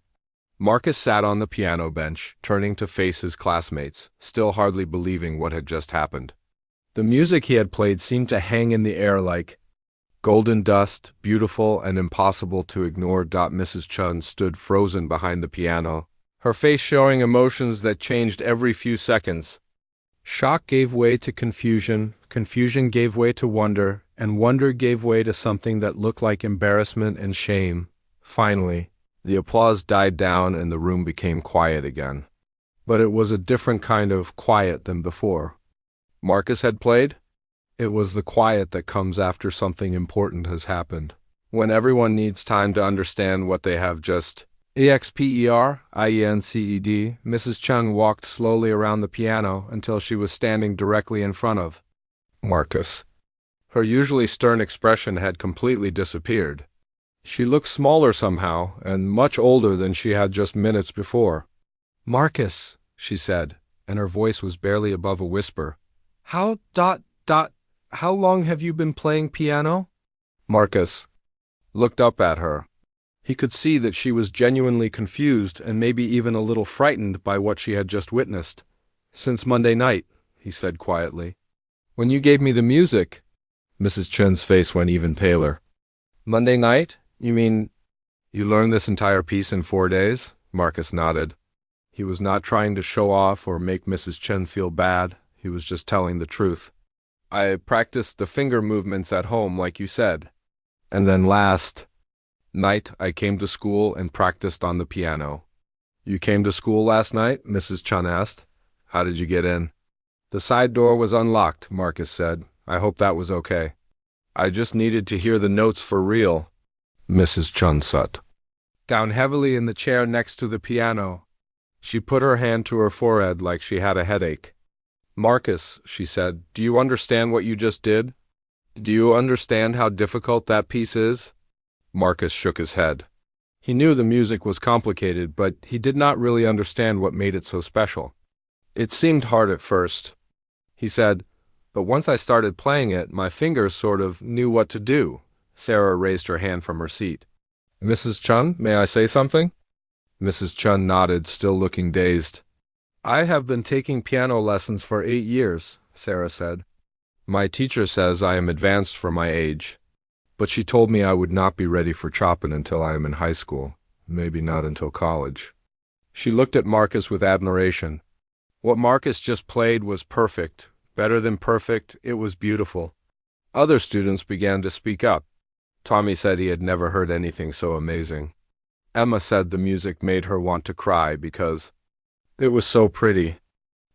Marcus sat on the piano bench, turning to face his classmates, still hardly believing what had just happened. The music he had played seemed to hang in the air like golden dust, beautiful and impossible to ignore. Mrs. Chun stood frozen behind the piano, her face showing emotions that changed every few seconds. Shock gave way to confusion, confusion gave way to wonder, and wonder gave way to something that looked like embarrassment and shame. Finally, the applause died down and the room became quiet again. But it was a different kind of quiet than before. Marcus had played? It was the quiet that comes after something important has happened. When everyone needs time to understand what they have just experienced. Mrs. Chun walked slowly around the piano until she was standing directly in front of Marcus. Her usually stern expression had completely disappeared. She looked smaller somehow, and much older than she had just minutes before. "Marcus," she said, and her voice was barely above a whisper. How long have you been playing piano?" Marcus looked up at her. He could see that she was genuinely confused and maybe even a little frightened by what she had just witnessed. "Since Monday night," he said quietly. "When you gave me the music." Mrs. Chun's face went even paler. "Monday night? You mean you learned this entire piece in 4 days?" Marcus nodded. He was not trying to show off or make Mrs. Chun feel bad. He was just telling the truth. "I practiced the finger movements at home, like you said. And then last night I came to school and practiced on the piano." "You came to school last night?" Mrs. Chun asked. "How did you get in?" "The side door was unlocked," Marcus said. "I hope that was okay." "I just needed to hear the notes for real." Mrs. Chun sat down heavily in the chair next to the piano. She put her hand to her forehead like she had a headache. "Marcus," she said, "do you understand what you just did? Do you understand how difficult that piece is?" Marcus shook his head. He knew the music was complicated, but he did not really understand what made it so special. It seemed hard at first, he said, but once I started playing it, my fingers sort of knew what to do. Sarah raised her hand from her seat. Mrs. Chun, may I say something? Mrs. Chun nodded, still looking dazed. I have been taking piano lessons for 8 years, Sarah said. My teacher says I am advanced for my age, but she told me I would not be ready for Chopin until I am in high school, maybe not until college. She looked at Marcus with admiration. What Marcus just played was perfect. Better than perfect, it was beautiful. Other students began to speak up. Tommy said he had never heard anything so amazing. Emma said the music made her want to cry because it was so pretty.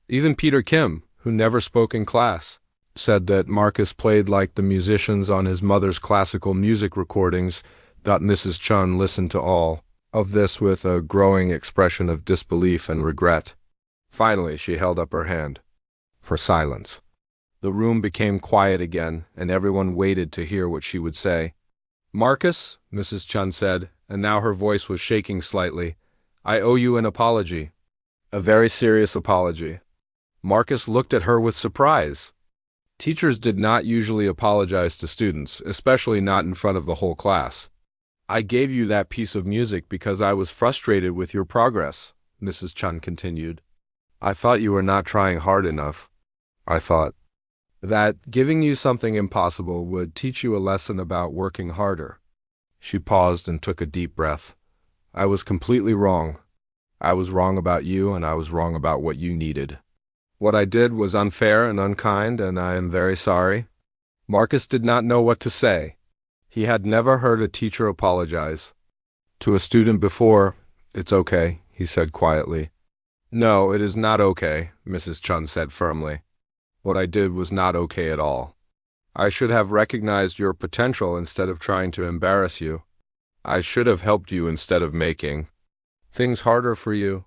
Even Peter Kim, who never spoke in class, said that Marcus played like the musicians on his mother's classical music recordings. Mrs. Chun listened to all of this with a growing expression of disbelief and regret. Finally, she held up her hand for silence. The room became quiet again, and everyone waited to hear what she would say. Marcus, Mrs. Chun said, and now her voice was shaking slightly, I owe you an apology. A very serious apology. Marcus looked at her with surprise. Teachers did not usually apologize to students, especially not in front of the whole class. I gave you that piece of music because I was frustrated with your progress, Mrs. Chun continued. I thought you were not trying hard enough. I thought that giving you something impossible would teach you a lesson about working harder. She paused and took a deep breath. I was completely wrong. I was wrong about you, and I was wrong about what you needed. What I did was unfair and unkind, and I am very sorry. Marcus did not know what to say. He had never heard a teacher apologize. To a student before, it's okay, he said quietly. No, it is not okay, Mrs. Chun said firmly. What I did was not okay at all. I should have recognized your potential instead of trying to embarrass you. I should have helped you instead of making things harder for you.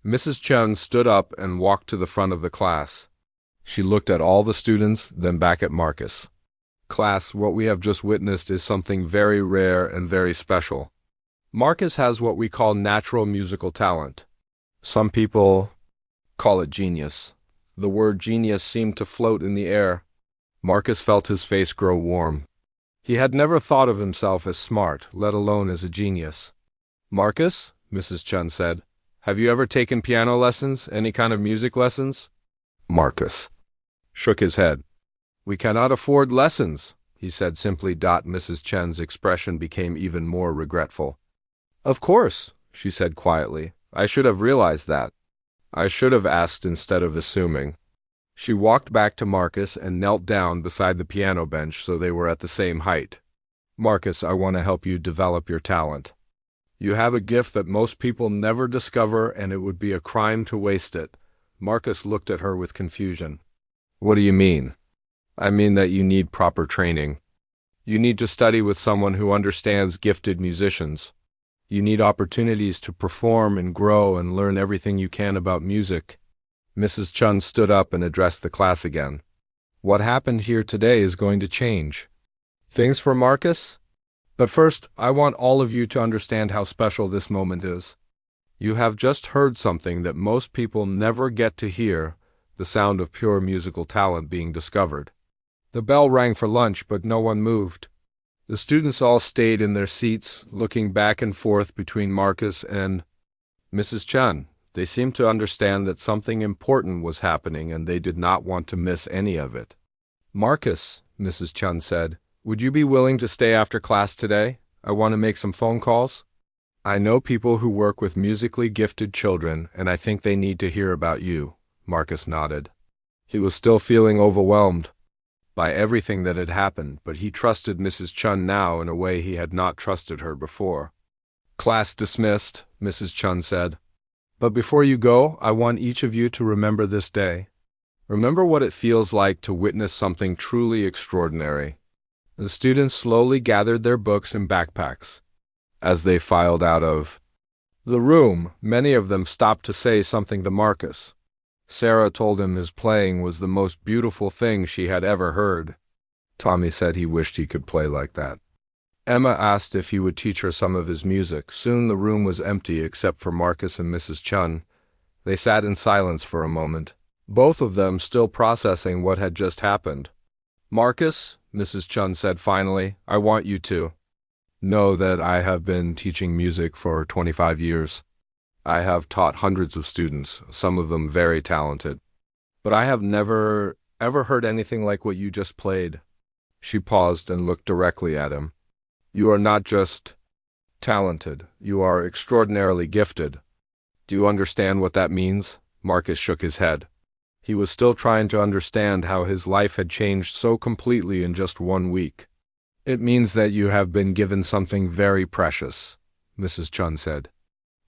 Mrs. Chun stood up and walked to the front of the class. She looked at all the students, then back at Marcus. Class, what we have just witnessed is something very rare and very special. Marcus has what we call natural musical talent. Some people call it genius. The word genius seemed to float in the air. Marcus felt his face grow warm. He had never thought of himself as smart, let alone as a genius. Marcus, Mrs. Chun said, have you ever taken piano lessons, any kind of music lessons? Marcus shook his head. We cannot afford lessons, he said simply. Mrs. Chun's expression became even more regretful. Of course, she said quietly. I should have realized that. I should have asked instead of assuming. She walked back to Marcus and knelt down beside the piano bench so they were at the same height. Marcus, I want to help you develop your talent. You have a gift that most people never discover, and it would be a crime to waste it. Marcus looked at her with confusion. What do you mean? I mean that you need proper training. You need to study with someone who understands gifted musicians. You need opportunities to perform and grow and learn everything you can about music. Mrs. Chun stood up and addressed the class again. What happened here today is going to change things for Marcus. But first, I want all of you to understand how special this moment is. You have just heard something that most people never get to hear, the sound of pure musical talent being discovered. The bell rang for lunch, but no one moved. The students all stayed in their seats, looking back and forth between Marcus and Mrs. Chun. They seemed to understand that something important was happening, and they did not want to miss any of it. Marcus, Mrs. Chun said, would you be willing to stay after class today? I want to make some phone calls. I know people who work with musically gifted children, and I think they need to hear about you. Marcus nodded. He was still feeling overwhelmed by everything that had happened, but he trusted Mrs. Chun now in a way he had not trusted her before. Class dismissed, Mrs. Chun said. But before you go, I want each of you to remember this day. Remember what it feels like to witness something truly extraordinary. The students slowly gathered their books and backpacks. As they filed out of the room, many of them stopped to say something to Marcus. Sarah told him his playing was the most beautiful thing she had ever heard. Tommy said he wished he could play like that. Emma asked if he would teach her some of his music. Soon the room was empty except for Marcus and Mrs. Chun. They sat in silence for a moment, both of them still processing what had just happened. "Marcus," Mrs. Chun said finally, "I want you to know that I have been teaching music for 25 years. I have taught hundreds of students, some of them very talented. But I have never, ever heard anything like what you just played." She paused and looked directly at him. "You are not just talented, you are extraordinarily gifted. Do you understand what that means?" Marcus shook his head. He was still trying to understand how his life had changed so completely in just 1 week. "It means that you have been given something very precious," Mrs. Chun said.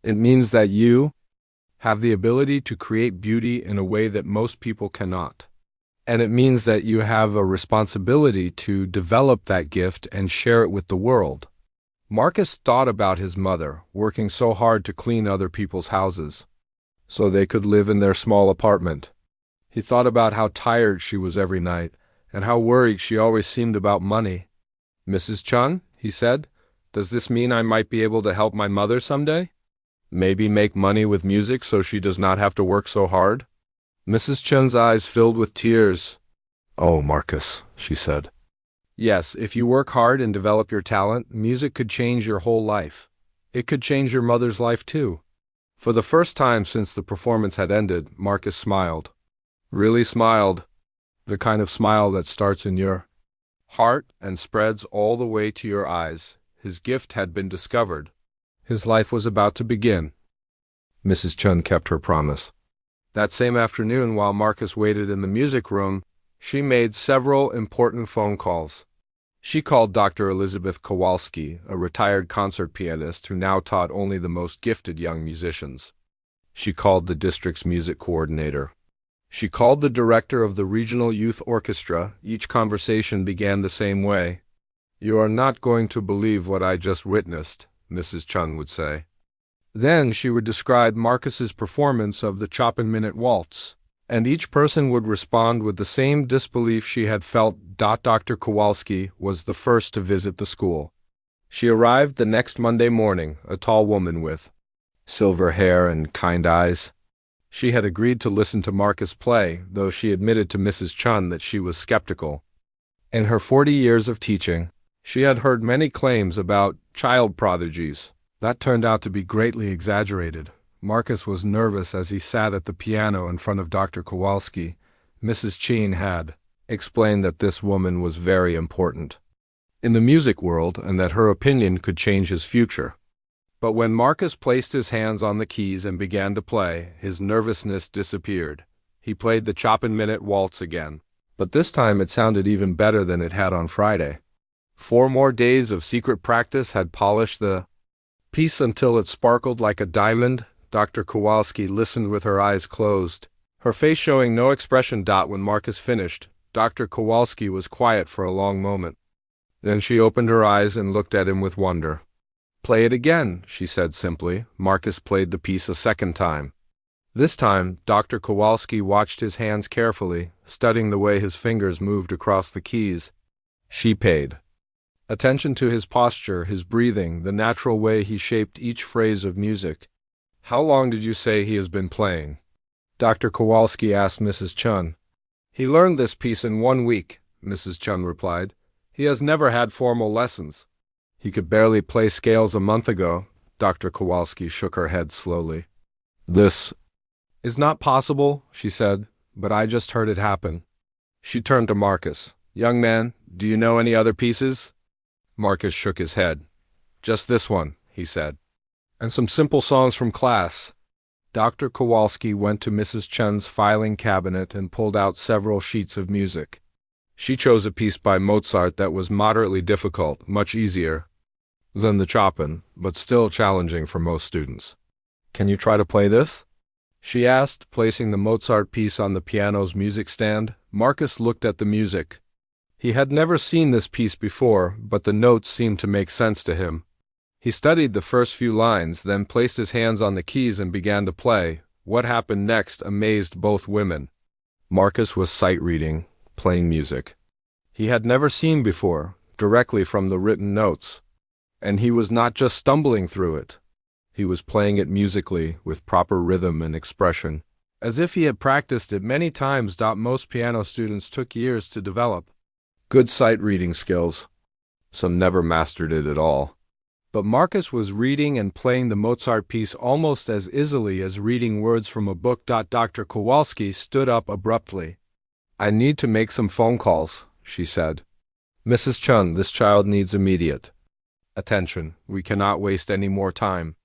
"It means that you have the ability to create beauty in a way that most people cannot. And it means that you have a responsibility to develop that gift and share it with the world." Marcus thought about his mother, working so hard to clean other people's houses, so they could live in their small apartment. He thought about how tired she was every night, and how worried she always seemed about money. "Mrs. Chun," he said, "does this mean I might be able to help my mother someday? Maybe make money with music so she does not have to work so hard?" Mrs. Chun's eyes filled with tears. "Oh, Marcus," she said. "Yes, if you work hard and develop your talent, music could change your whole life. It could change your mother's life too." For the first time since the performance had ended, Marcus smiled. Really smiled. The kind of smile that starts in your heart and spreads all the way to your eyes. His gift had been discovered. His life was about to begin. Mrs. Chun kept her promise. That same afternoon, while Marcus waited in the music room, she made several important phone calls. She called Dr. Elizabeth Kowalski, a retired concert pianist who now taught only the most gifted young musicians. She called the district's music coordinator. She called the director of the regional youth orchestra. Each conversation began the same way. "You are not going to believe what I just witnessed," Mrs. Chun would say. Then she would describe Marcus's performance of the Chopin-Minute Waltz, and each person would respond with the same disbelief she had felt. Dr. Kowalski was the first to visit the school. She arrived the next Monday morning, a tall woman with silver hair and kind eyes. She had agreed to listen to Marcus play, though she admitted to Mrs. Chun that she was skeptical. In her 40 years of teaching, she had heard many claims about child prodigies. That turned out to be greatly exaggerated. Marcus was nervous as he sat at the piano in front of Dr. Kowalski. Mrs. Chun had explained that this woman was very important in the music world and that her opinion could change his future. But when Marcus placed his hands on the keys and began to play, his nervousness disappeared. He played the Chopin-Minute Waltz again, but this time it sounded even better than it had on Friday. 4 more days of secret practice had polished the piece until it sparkled like a diamond. Dr. Kowalski listened with her eyes closed, her face showing no expression. When Marcus finished, Dr. Kowalski was quiet for a long moment. Then she opened her eyes and looked at him with wonder. "Play it again," she said simply. Marcus played the piece a second time. This time, Dr. Kowalski watched his hands carefully, studying the way his fingers moved across the keys. She paid attention to his posture, his breathing, the natural way he shaped each phrase of music. "How long did you say he has been playing?" Dr. Kowalski asked Mrs. Chun. "He learned this piece in 1 week," Mrs. Chun replied. "He has never had formal lessons." "He could barely play scales a month ago." Dr. Kowalski shook her head slowly. "This is not possible," she said, "but I just heard it happen." She turned to Marcus. "Young man, do you know any other pieces?" Marcus shook his head. "Just this one," he said. "And some simple songs from class." Dr. Kowalski went to Mrs. Chun's filing cabinet and pulled out several sheets of music. She chose a piece by Mozart that was moderately difficult, much easier than the Chopin, but still challenging for most students. "Can you try to play this?" she asked, placing the Mozart piece on the piano's music stand. Marcus looked at the music. He had never seen this piece before, but the notes seemed to make sense to him. He studied the first few lines, then placed his hands on the keys and began to play. What happened next amazed both women. Marcus was sight-reading, playing music he had never seen before, directly from the written notes. And he was not just stumbling through it. He was playing it musically, with proper rhythm and expression, as if he had practiced it many times. Most piano students took years to develop good sight reading skills. Some never mastered it at all. But Marcus was reading and playing the Mozart piece almost as easily as reading words from a book. Dr. Kowalski stood up abruptly. "I need to make some phone calls," she said. "Mrs. Chun, this child needs immediate attention. We cannot waste any more time."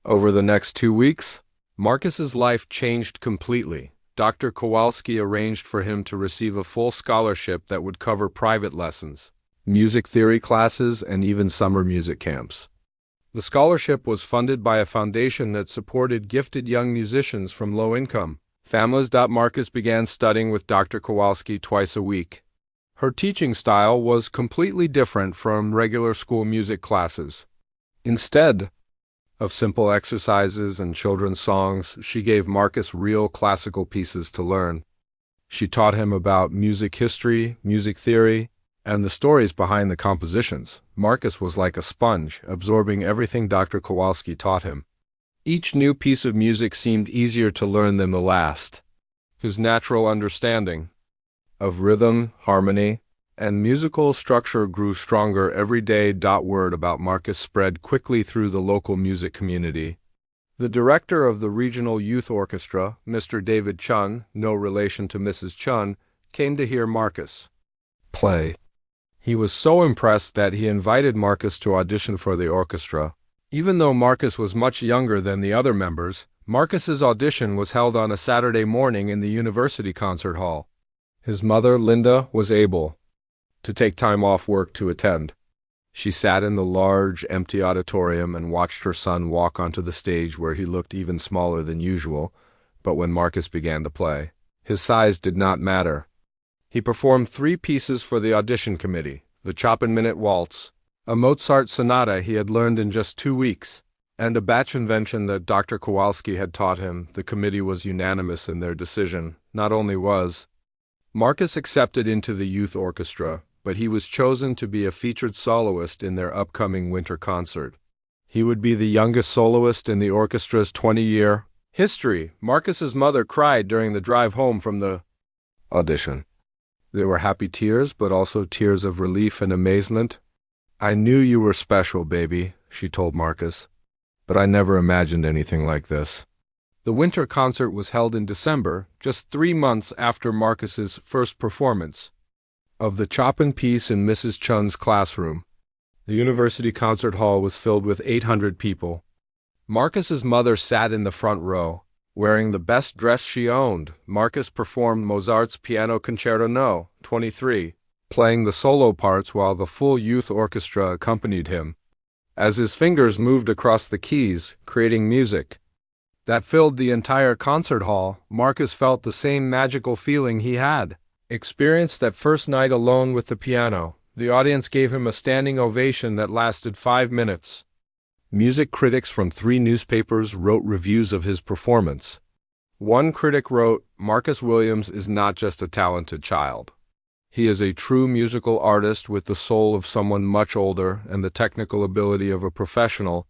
Over the next 2 weeks, Marcus's life changed completely. Dr. Kowalski arranged for him to receive a full scholarship that would cover private lessons, music theory classes, and even summer music camps. The scholarship was funded by a foundation that supported gifted young musicians from low-income families. Marcus began studying with Dr. Kowalski twice a week. Her teaching style was completely different from regular school music classes. Instead of simple exercises and children's songs, she gave Marcus real classical pieces to learn. She taught him about music history, music theory, and the stories behind the compositions. Marcus was like a sponge, absorbing everything Dr. Kowalski taught him. Each new piece of music seemed easier to learn than the last. His natural understanding of rhythm, harmony, and musical structure grew stronger every day. Word about Marcus spread quickly through the local music community. The director of the regional youth orchestra, Mr. David Chun, no relation to Mrs. Chun, came to hear Marcus play. He was so impressed that he invited Marcus to audition for the orchestra. Even though Marcus was much younger than the other members, Marcus's audition was held on a Saturday morning in the university concert hall. His mother, Linda, was able to take time off work to attend. She sat in the large, empty auditorium and watched her son walk onto the stage, where he looked even smaller than usual. But when Marcus began to play, his size did not matter. He performed 3 pieces for the audition committee: the Chopin-Minute Waltz, a Mozart sonata he had learned in just 2 weeks, and a Bach invention that Dr. Kowalski had taught him. The committee was unanimous in their decision. Not only was Marcus accepted into the youth orchestra, but he was chosen to be a featured soloist in their upcoming winter concert. He would be the youngest soloist in the orchestra's 20-year history. Marcus's mother cried during the drive home from the audition. There were happy tears, but also tears of relief and amazement. "I knew you were special, baby," she told Marcus, "but I never imagined anything like this." The winter concert was held in December, just 3 months after Marcus's first performance of the Chopin piece in Mrs. Chun's classroom. The university concert hall was filled with 800 people. Marcus's mother sat in the front row, wearing the best dress she owned. Marcus performed Mozart's Piano Concerto No. 23, playing the solo parts while the full youth orchestra accompanied him. As his fingers moved across the keys, creating music that filled the entire concert hall, Marcus felt the same magical feeling he had experienced that first night alone with the piano. The audience gave him a standing ovation that lasted 5 minutes. Music critics from 3 newspapers wrote reviews of his performance. One critic wrote, "Marcus Williams is not just a talented child. He is a true musical artist with the soul of someone much older and the technical ability of a professional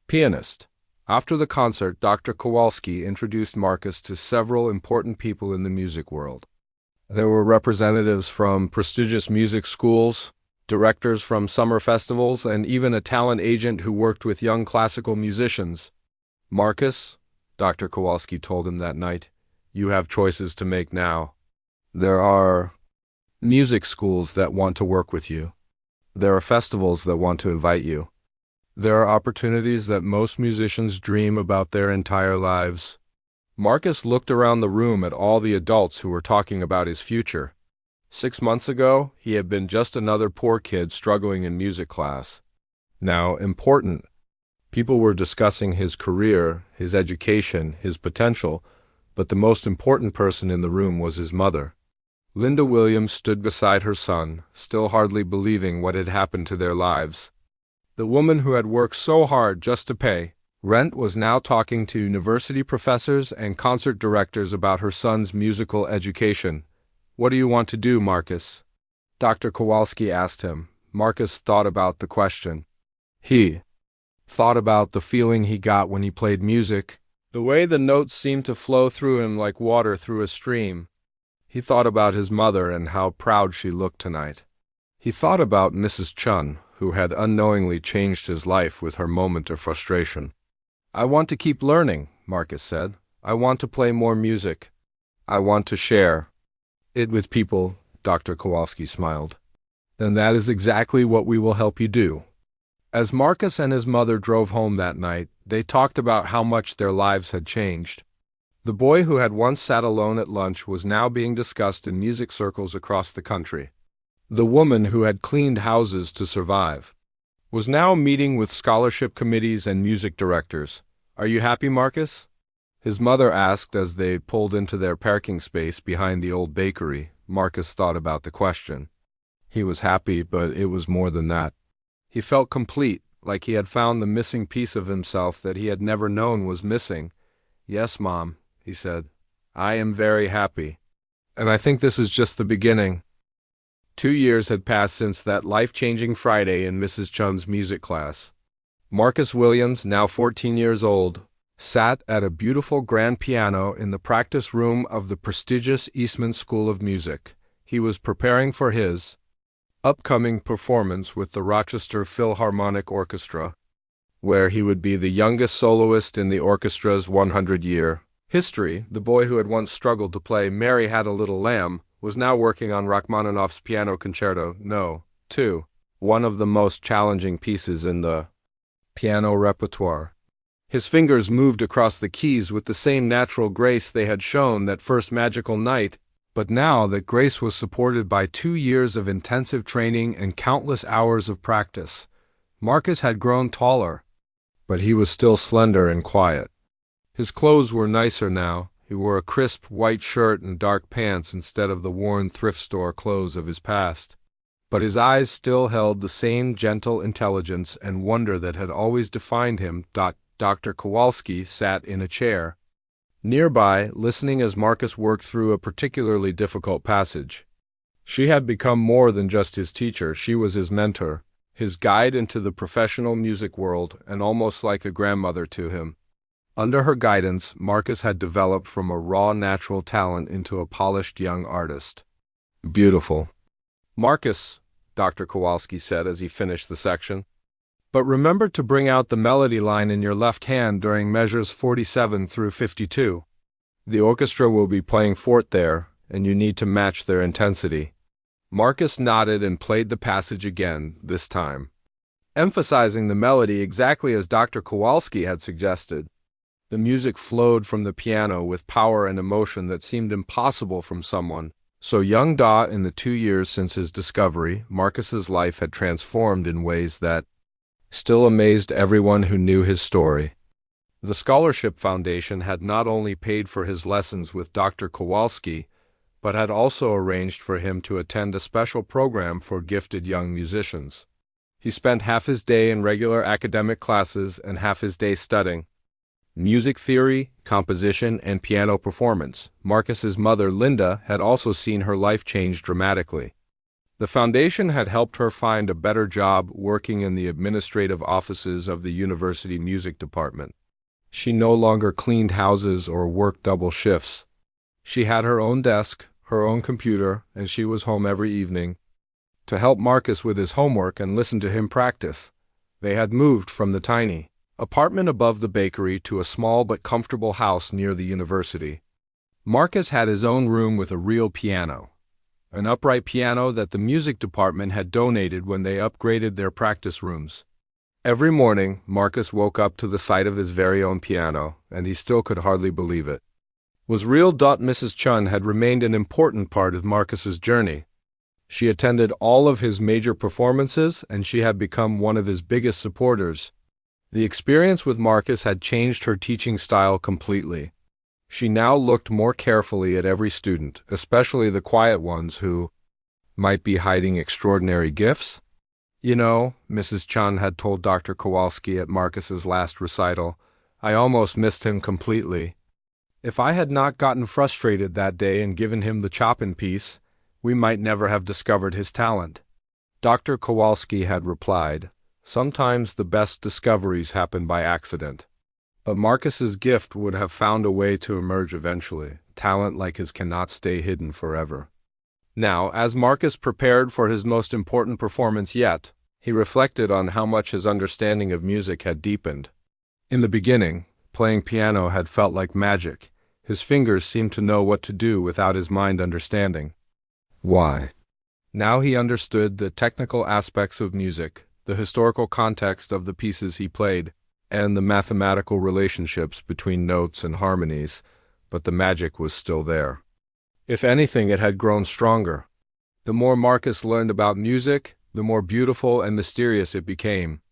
pianist." After the concert, Dr. Kowalski introduced Marcus to several important people in the music world. There were representatives from prestigious music schools, directors from summer festivals, and even a talent agent who worked with young classical musicians. "Marcus," Dr. Kowalski told him that night, "you have choices to make now. There are music schools that want to work with you. There are festivals that want to invite you. There are opportunities that most musicians dream about their entire lives." Marcus looked around the room at all the adults who were talking about his future. 6 months ago, he had been just another poor kid struggling in music class. Now, important people were discussing his career, his education, his potential, but the most important person in the room was his mother. Linda Williams stood beside her son, still hardly believing what had happened to their lives. The woman who had worked so hard just to pay rent was now talking to university professors and concert directors about her son's musical education. "What do you want to do, Marcus?" Dr. Kowalski asked him. Marcus thought about the question. He thought about the feeling he got when he played music, the way the notes seemed to flow through him like water through a stream. He thought about his mother and how proud she looked tonight. He thought about Mrs. Chun, who had unknowingly changed his life with her moment of frustration. "I want to keep learning," Marcus said. "I want to play more music. I want to share it with people," Dr. Kowalski smiled. "Then that is exactly what we will help you do." As Marcus and his mother drove home that night, they talked about how much their lives had changed. The boy who had once sat alone at lunch was now being discussed in music circles across the country. The woman who had cleaned houses to survive was now meeting with scholarship committees and music directors. "Are you happy, Marcus?" his mother asked as they pulled into their parking space behind the old bakery. Marcus thought about the question. He was happy, but it was more than that. He felt complete, like he had found the missing piece of himself that he had never known was missing. "Yes, Mom," he said. "I am very happy. And I think this is just the beginning." 2 years had passed since that life-changing Friday in Mrs. Chun's music class. Marcus Williams, now 14 years old, sat at a beautiful grand piano in the practice room of the prestigious Eastman School of Music. He was preparing for his upcoming performance with the Rochester Philharmonic Orchestra, where he would be the youngest soloist in the orchestra's 100-year history. The boy who had once struggled to play "Mary Had a Little Lamb" was now working on Rachmaninoff's Piano Concerto No. 2, one of the most challenging pieces in the piano repertoire. His fingers moved across the keys with the same natural grace they had shown that first magical night, but now that grace was supported by 2 years of intensive training and countless hours of practice. Marcus had grown taller, but he was still slender and quiet. His clothes were nicer now. He wore a crisp white shirt and dark pants instead of the worn thrift store clothes of his past. But his eyes still held the same gentle intelligence and wonder that had always defined him. Dr. Kowalski sat in a chair nearby, listening as Marcus worked through a particularly difficult passage. She had become more than just his teacher. She was his mentor, his guide into the professional music world, and almost like a grandmother to him. Under her guidance, Marcus had developed from a raw natural talent into a polished young artist. "Beautiful, Marcus," Dr. Kowalski said as he finished the section. "But remember to bring out the melody line in your left hand during measures 47 through 52. The orchestra will be playing forte there, and you need to match their intensity." Marcus nodded and played the passage again, this time emphasizing the melody exactly as Dr. Kowalski had suggested. The music flowed from the piano with power and emotion that seemed impossible from someone so young. In the 2 years since his discovery, Marcus's life had transformed in ways that still amazed everyone who knew his story. The Scholarship Foundation had not only paid for his lessons with Dr. Kowalski, but had also arranged for him to attend a special program for gifted young musicians. He spent half his day in regular academic classes and half his day studying music theory, composition, and piano performance. Marcus's mother, Linda, had also seen her life change dramatically. The foundation had helped her find a better job working in the administrative offices of the university music department. She no longer cleaned houses or worked double shifts. She had her own desk, her own computer, and she was home every evening to help Marcus with his homework and listen to him practice. They had moved from the tiny apartment above the bakery to a small but comfortable house near the university. Marcus had his own room with a real piano, an upright piano that the music department had donated when they upgraded their practice rooms. Every morning, Marcus woke up to the sight of his very own piano, and he still could hardly believe it. Was real. Mrs. Chun had remained an important part of Marcus's journey. She attended all of his major performances, and she had become one of his biggest supporters. The experience with Marcus had changed her teaching style completely. She now looked more carefully at every student, especially the quiet ones who might be hiding extraordinary gifts. "You know," Mrs. Chun had told Dr. Kowalski at Marcus's last recital, "I almost missed him completely. If I had not gotten frustrated that day and given him the Chopin piece, we might never have discovered his talent." Dr. Kowalski had replied, Sometimes the best discoveries happen by accident. But Marcus's gift would have found a way to emerge eventually. Talent like his cannot stay hidden forever. Now, as Marcus prepared for his most important performance yet, he reflected on how much his understanding of music had deepened. In the beginning, playing piano had felt like magic. His fingers seemed to know what to do without his mind understanding why. Now he understood the technical aspects of music, the historical context of the pieces he played, and the mathematical relationships between notes and harmonies, but the magic was still there. If anything, it had grown stronger. The more Marcus learned about music, the more beautiful and mysterious it became.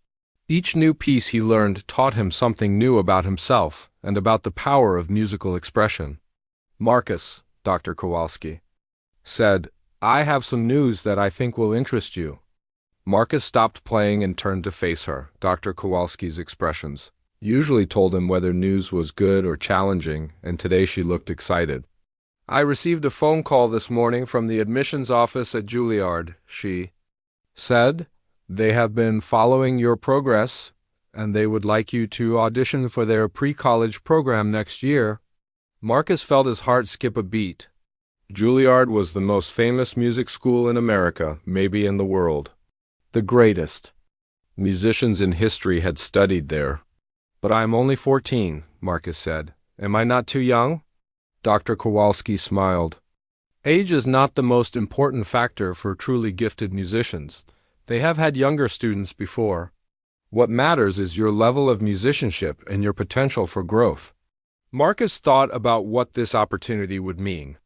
Each new piece he learned taught him something new about himself and about the power of musical expression. "Marcus," Dr. Kowalski said, "I have some news that I think will interest you." Marcus stopped playing and turned to face her. Dr. Kowalski's expressions usually told him whether news was good or challenging, and today she looked excited. "I received a phone call this morning from the admissions office at Juilliard," she said. "They have been following your progress, and they would like you to audition for their pre-college program next year." Marcus felt his heart skip a beat. Juilliard was the most famous music school in America, maybe in the world. The greatest. Musicians in history had studied there. "But I am only 14, Marcus said. "Am I not too young?" Dr. Kowalski smiled. "Age is not the most important factor for truly gifted musicians. They have had younger students before. What matters is your level of musicianship and your potential for growth." Marcus thought about what this opportunity would mean.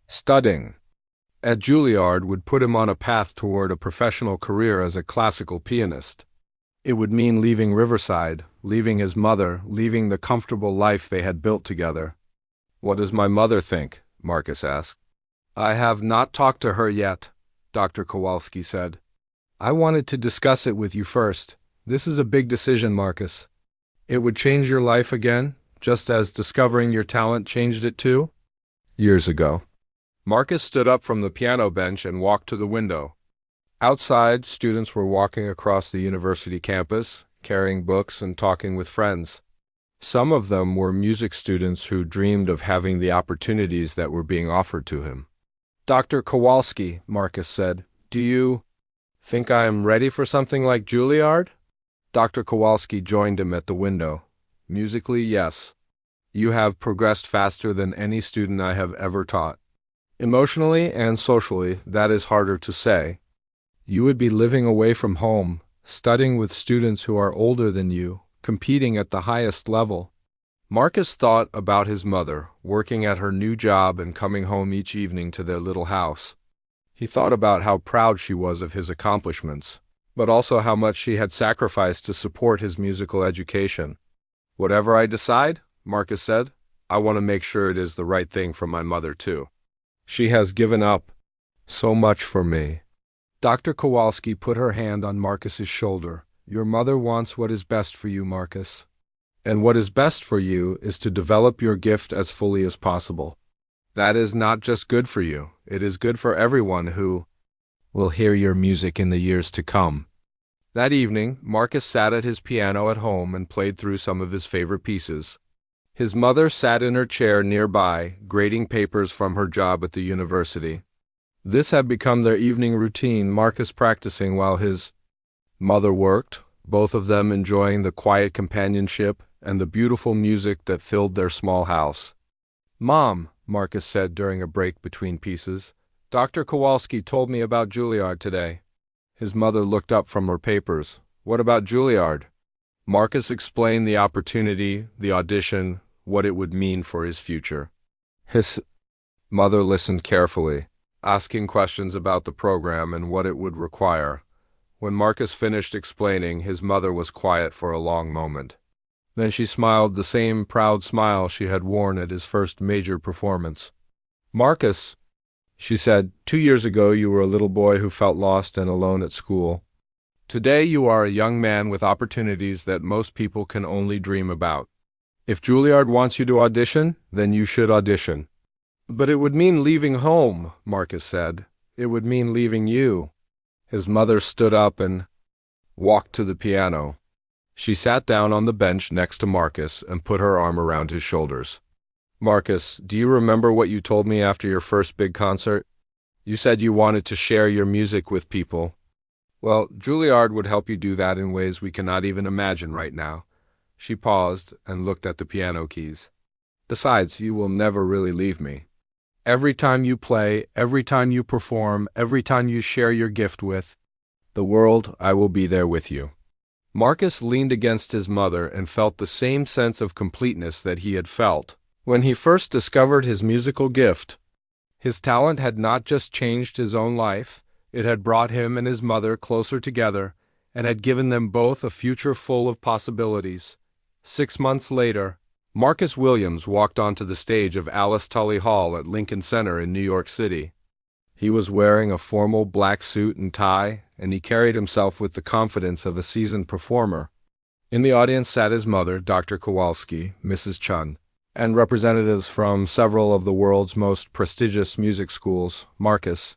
Studying at Juilliard would put him on a path toward a professional career as a classical pianist. It would mean leaving Riverside, leaving his mother, leaving the comfortable life they had built together. "What does my mother think?" Marcus asked. "I have not talked to her yet," Dr. Kowalski said. "I wanted to discuss it with you first. This is a big decision, Marcus. It would change your life again, just as discovering your talent changed it too?" Years ago. Marcus stood up from the piano bench and walked to the window. Outside, students were walking across the university campus, carrying books and talking with friends. Some of them were music students who dreamed of having the opportunities that were being offered to him. "Dr. Kowalski," Marcus said, "do you think I am ready for something like Juilliard?" Dr. Kowalski joined him at the window. "Musically, yes. You have progressed faster than any student I have ever taught. Emotionally and socially, that is harder to say. You would be living away from home, studying with students who are older than you, competing at the highest level." Marcus thought about his mother, working at her new job and coming home each evening to their little house. He thought about how proud she was of his accomplishments, but also how much she had sacrificed to support his musical education. "Whatever I decide," Marcus said, "I want to make sure it is the right thing for my mother too. She has given up so much for me." Dr. Kowalski put her hand on Marcus's shoulder. "Your mother wants what is best for you, Marcus. And what is best for you is to develop your gift as fully as possible. That is not just good for you, it is good for everyone who will hear your music in the years to come." That evening, Marcus sat at his piano at home and played through some of his favorite pieces. His mother sat in her chair nearby, grading papers from her job at the university. This had become their evening routine, Marcus practicing while his mother worked, both of them enjoying the quiet companionship and the beautiful music that filled their small house. "Mom," Marcus said during a break between pieces, "Dr. Kowalski told me about Juilliard today." His mother looked up from her papers. "What about Juilliard?" Marcus explained the opportunity, the audition, what it would mean for his future. His mother listened carefully, asking questions about the program and what it would require. When Marcus finished explaining, his mother was quiet for a long moment. Then she smiled the same proud smile she had worn at his first major performance. "Marcus," she said, "2 years ago you were a little boy who felt lost and alone at school. Today you are a young man with opportunities that most people can only dream about. If Juilliard wants you to audition, then you should audition." "But it would mean leaving home," Marcus said. "It would mean leaving you." His mother stood up and walked to the piano. She sat down on the bench next to Marcus and put her arm around his shoulders. "Marcus, do you remember what you told me after your first big concert? You said you wanted to share your music with people. Well, Juilliard would help you do that in ways we cannot even imagine right now." She paused and looked at the piano keys. "Besides, you will never really leave me. Every time you play, every time you perform, every time you share your gift with the world, I will be there with you." Marcus leaned against his mother and felt the same sense of completeness that he had felt when he first discovered his musical gift. His talent had not just changed his own life, it had brought him and his mother closer together and had given them both a future full of possibilities. 6 months later, Marcus Williams walked onto the stage of Alice Tully Hall at Lincoln Center in New York City. He was wearing a formal black suit and tie, and he carried himself with the confidence of a seasoned performer. In the audience sat his mother, Dr. Kowalski, Mrs. Chun, and representatives from several of the world's most prestigious music schools. Marcus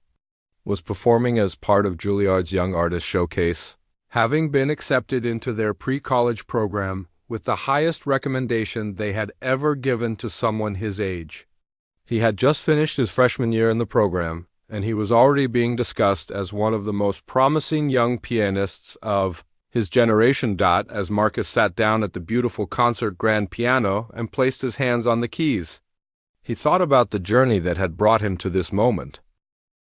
was performing as part of Juilliard's Young Artist Showcase, having been accepted into their pre-college program with the highest recommendation they had ever given to someone his age. He had just finished his freshman year in the program, and he was already being discussed as one of the most promising young pianists of his generation. As Marcus sat down at the beautiful concert grand piano and placed his hands on the keys, he thought about the journey that had brought him to this moment.